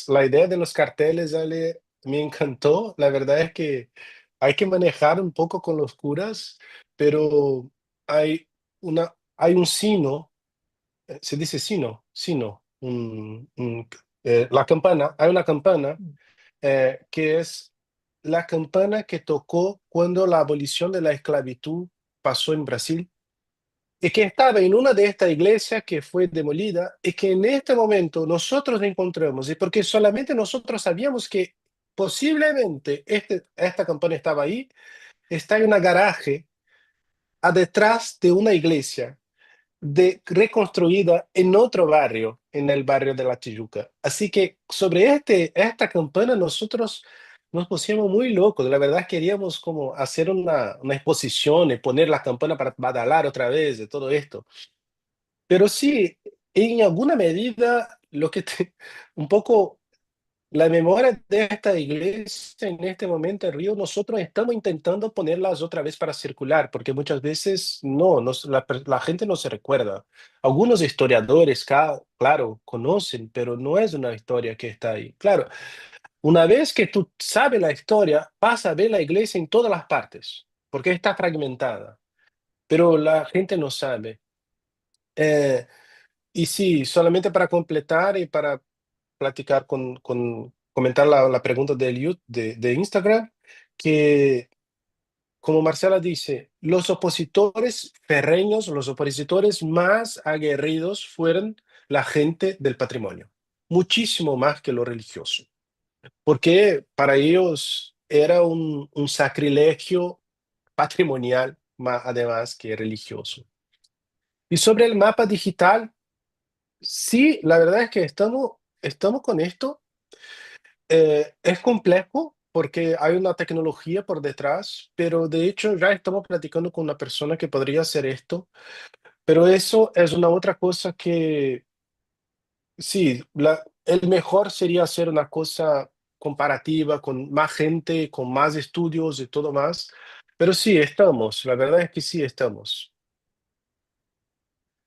La idea de los carteles, Ale, me encantó. La verdad es que hay que manejar un poco con los curas, pero hay hay un sino, se dice sino, la campana, hay una campana que es la campana que tocó cuando la abolición de la esclavitud pasó en Brasil y que estaba en una de estas iglesias que fue demolida y que en este momento nosotros encontramos, y porque solamente nosotros sabíamos que posiblemente esta campana estaba ahí, está en una garaje a detrás de una iglesia reconstruida en otro barrio, en el barrio de La Tijuca. Así que sobre esta campana nosotros nos pusimos muy locos. La verdad queríamos como hacer una exposición y poner la campana para badalar otra vez de todo esto. Pero sí, en alguna medida, un poco la memoria de esta iglesia en este momento en Río, nosotros estamos intentando ponerlas otra vez para circular, porque muchas veces la gente no se recuerda. Algunos historiadores, claro, conocen, pero no es una historia que está ahí. Claro, una vez que tú sabes la historia, vas a ver la iglesia en todas las partes, porque está fragmentada, pero la gente no sabe. Eh, y sí, solamente para completar y para platicar comentar la pregunta de Eliud de Instagram, que como Marcela dice, los opositores ferreños, los opositores más aguerridos fueron la gente del patrimonio, muchísimo más que lo religioso, porque para ellos era un sacrilegio patrimonial, más además que religioso. Y sobre el mapa digital, sí, la verdad es que estamos con esto. Es complejo porque hay una tecnología por detrás, pero de hecho ya estamos platicando con una persona que podría hacer esto, pero eso es una otra cosa que sí, el mejor sería hacer una cosa comparativa con más gente, con más estudios y todo más, pero sí, estamos, la verdad es que sí, estamos.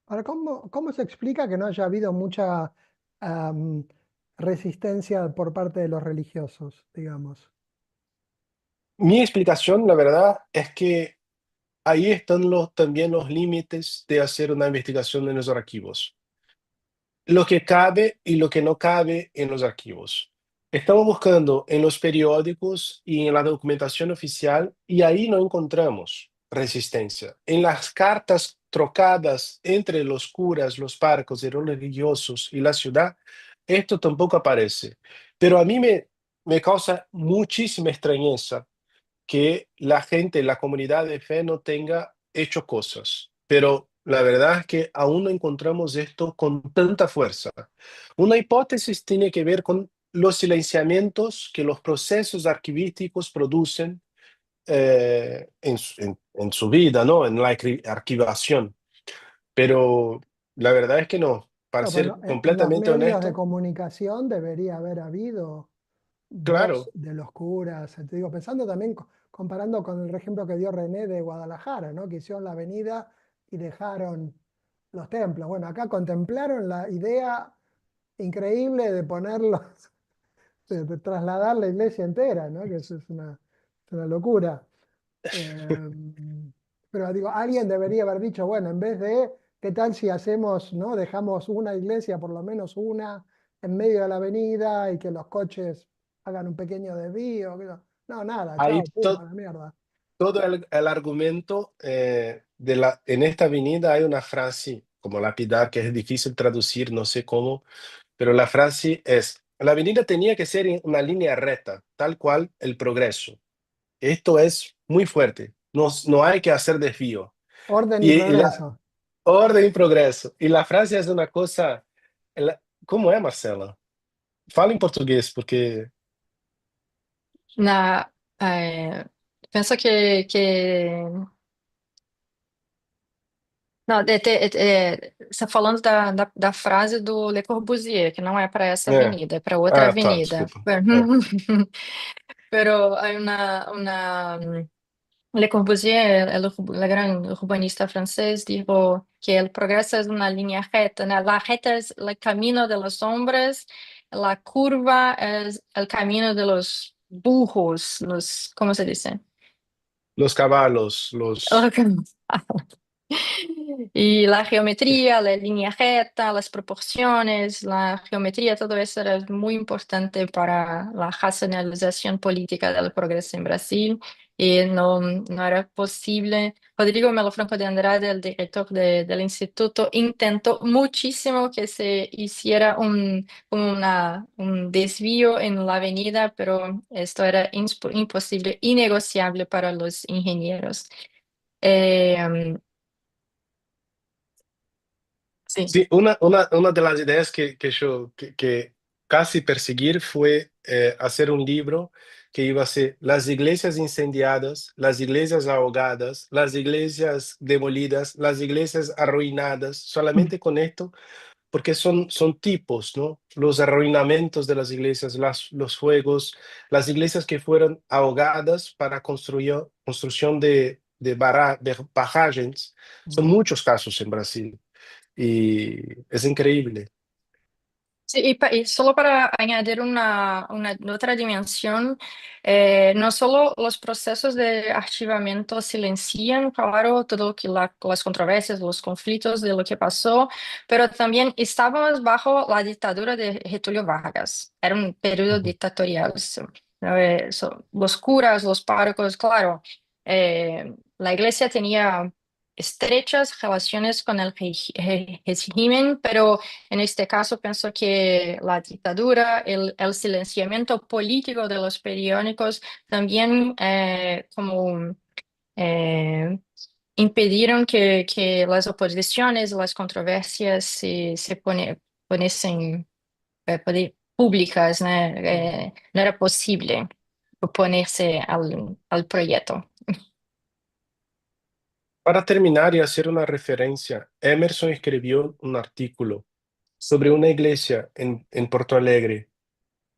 Ahora, ¿cómo se explica que no haya habido mucha am, resistencia por parte de los religiosos, digamos? Mi explicación, la verdad, es que ahí están también los límites de hacer una investigación en los archivos. Lo que cabe y lo que no cabe en los archivos. Estamos buscando en los periódicos y en la documentación oficial y ahí no encontramos resistencia. En las cartas trocadas entre los curas, los párrocos y los religiosos y la ciudad, esto tampoco aparece. Pero a mí me causa muchísima extrañeza que la gente, la comunidad de fe no tenga hecho cosas, pero la verdad es que aún no encontramos esto con tanta fuerza. Una hipótesis tiene que ver con los silenciamientos que los procesos arquivísticos producen en su vida, ¿no? En la archivación. Pero la verdad es que no. Para No, ser bueno, en los completamente medios de honesto, comunicación debería haber habido voz claro, de los curas. Te digo, pensando también, comparando con el ejemplo que dio René de Guadalajara, ¿no? Que hicieron la avenida y dejaron los templos. Bueno, acá contemplaron la idea increíble de ponerlos de trasladar la iglesia entera, ¿no? Que eso es una locura. Eh, pero digo, alguien debería haber dicho, bueno, en vez de, ¿qué tal si hacemos, ¿no? Dejamos una iglesia, por lo menos una, en medio de la avenida y que los coches hagan un pequeño desvío? No, nada, Ahí chao, pum, a la mierda. todo el argumento en esta avenida hay una frase como lapidar que es difícil traducir, no sé cómo, pero la frase es, la avenida tenía que ser en una línea recta, tal cual el progreso. Esto es muy fuerte, no hay que hacer desvío. Orden y Y la progreso. orden y progreso. Y la frase es una cosa, ¿cómo es, Marcela? Fala en portugués, porque Na, penso que não, você falando da frase do Le Corbusier, que não é para essa é. avenida, é para outra Ah, tá, avenida. desculpa. É. Pero hay Le Corbusier, el gran urbanista francés, dijo que el progreso es una línea recta, ¿no? La recta es el camino de los hombres, la curva es el camino de los burros, ¿cómo se dice? Los caballos, los... Y la geometría, la línea recta, las proporciones, la geometría, todo eso era muy importante para la racionalización política del progreso en Brasil. Y no era posible. Rodrigo Melo Franco de Andrade, el director del instituto, intentó muchísimo que se hiciera un desvío en la avenida, pero esto era imposible, innegociable para los ingenieros. Sí. Sí, una de las ideas que casi perseguir fue hacer un libro que iba a ser las iglesias incendiadas, las iglesias ahogadas, las iglesias demolidas, las iglesias arruinadas, solamente con esto, porque son tipos, ¿no? Los arruinamientos de las iglesias, los fuegos, las iglesias que fueron ahogadas para construcción de barragens, son muchos casos en Brasil. Y es increíble. Sí, y solo para añadir una otra dimensión, no solo los procesos de archivamiento silencian, claro, todo lo que las controversias, los conflictos de lo que pasó, pero también estábamos bajo la dictadura de Getúlio Vargas. Era un periodo Ujú. dictatorial. Los curas, los párrocos, claro, la iglesia tenía estrechas relaciones con el régimen, pero en este caso, pienso que la dictadura, el silenciamiento político de los periódicos también como impidieron que las oposiciones, las controversias se poniesen públicas, ¿no? No era posible oponerse al proyecto. Para terminar y hacer una referencia, Emerson escribió un artículo sobre una iglesia en Porto Alegre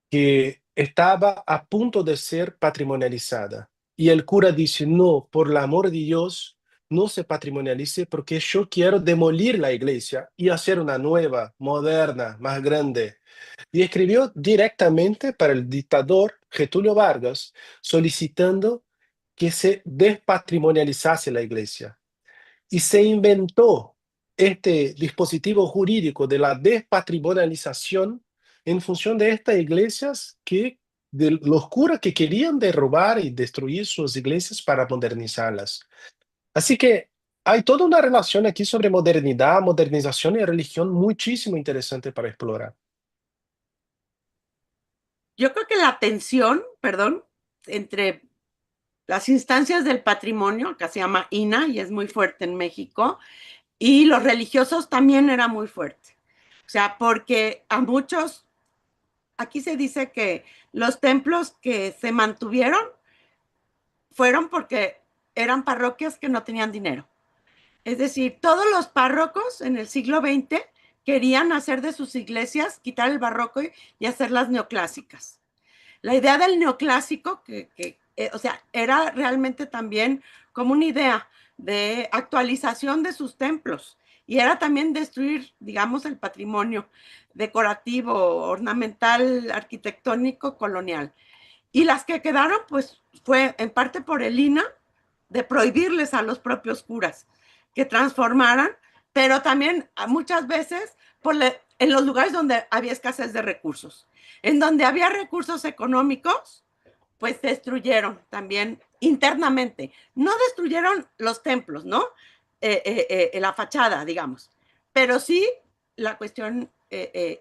que estaba a punto de ser patrimonializada. Y el cura dice, no, por el amor de Dios, no se patrimonialice porque yo quiero demolir la iglesia y hacer una nueva, moderna, más grande. Y escribió directamente para el dictador Getúlio Vargas, solicitando que se despatrimonializase la iglesia. Y se inventó este dispositivo jurídico de la despatrimonialización en función de estas iglesias de los curas que querían derrubar y destruir sus iglesias para modernizarlas. Así que hay toda una relación aquí sobre modernidad, modernización y religión muchísimo interesante para explorar. Yo creo que la tensión, perdón, entre las instancias del patrimonio, que se llama INA y es muy fuerte en México, y los religiosos también era muy fuerte. O sea, porque a muchos, aquí se dice que los templos que se mantuvieron fueron porque eran parroquias que no tenían dinero. Es decir, todos los párrocos en el siglo XX querían hacer de sus iglesias, quitar el barroco y hacerlas neoclásicas. La idea del neoclásico, o sea, era realmente también como una idea de actualización de sus templos y era también destruir, digamos, el patrimonio decorativo, ornamental, arquitectónico, colonial. Y las que quedaron, pues fue en parte por el INAH, de prohibirles a los propios curas que transformaran, pero también muchas veces en los lugares donde había escasez de recursos. En donde había recursos económicos, pues destruyeron también internamente. No destruyeron los templos, ¿no? La fachada, digamos, pero sí la cuestión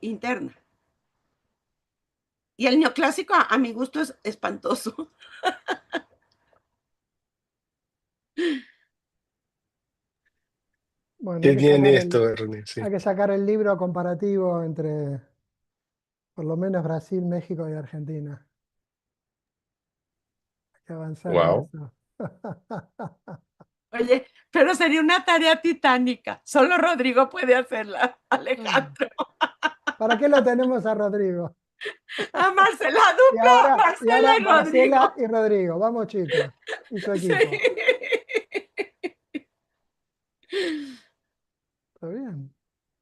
interna. Y el neoclásico, a mi gusto, es espantoso. Bueno, Qué bien esto, René, sí. hay que sacar el libro comparativo entre, por lo menos, Brasil, México y Argentina. Hay que avanzar en Wow. eso. Oye, pero sería una tarea titánica. Solo Rodrigo puede hacerla, Alejandro. ¿Para qué lo tenemos a Rodrigo? A Marcela, Y dupla, ahora Marcela y Rodrigo. Marcela y Rodrigo. Vamos, chicos. Y su equipo. Sí. Está bien.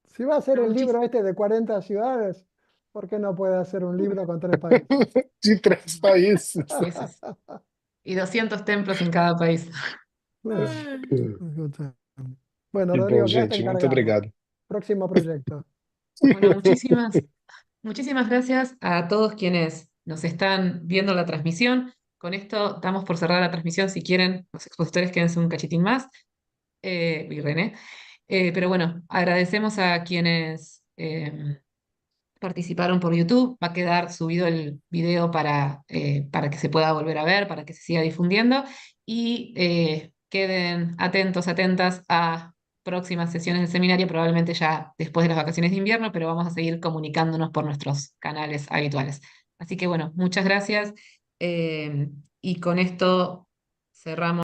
Si va a hacer el libro este de 40 ciudades, ¿por qué no puede hacer un libro con 3 países? Sí, 3 países. Países. Y 200 templos en cada país. Escucha. Bueno, Que Rodrigo, bom, quedaste gente. Muito encargado. obrigado. Próximo proyecto. Bueno, muchísimas gracias a todos quienes nos están viendo la transmisión. Con esto damos por cerrada la transmisión. Si quieren, los expositores quédense un cachitín más. Y René. Pero bueno, agradecemos a quienes participaron por YouTube. Va a quedar subido el video para que se pueda volver a ver, para que se siga difundiendo. Y queden atentos, atentas a próximas sesiones del seminario, probablemente ya después de las vacaciones de invierno, pero vamos a seguir comunicándonos por nuestros canales habituales. Así que bueno, muchas gracias. Y con esto cerramos.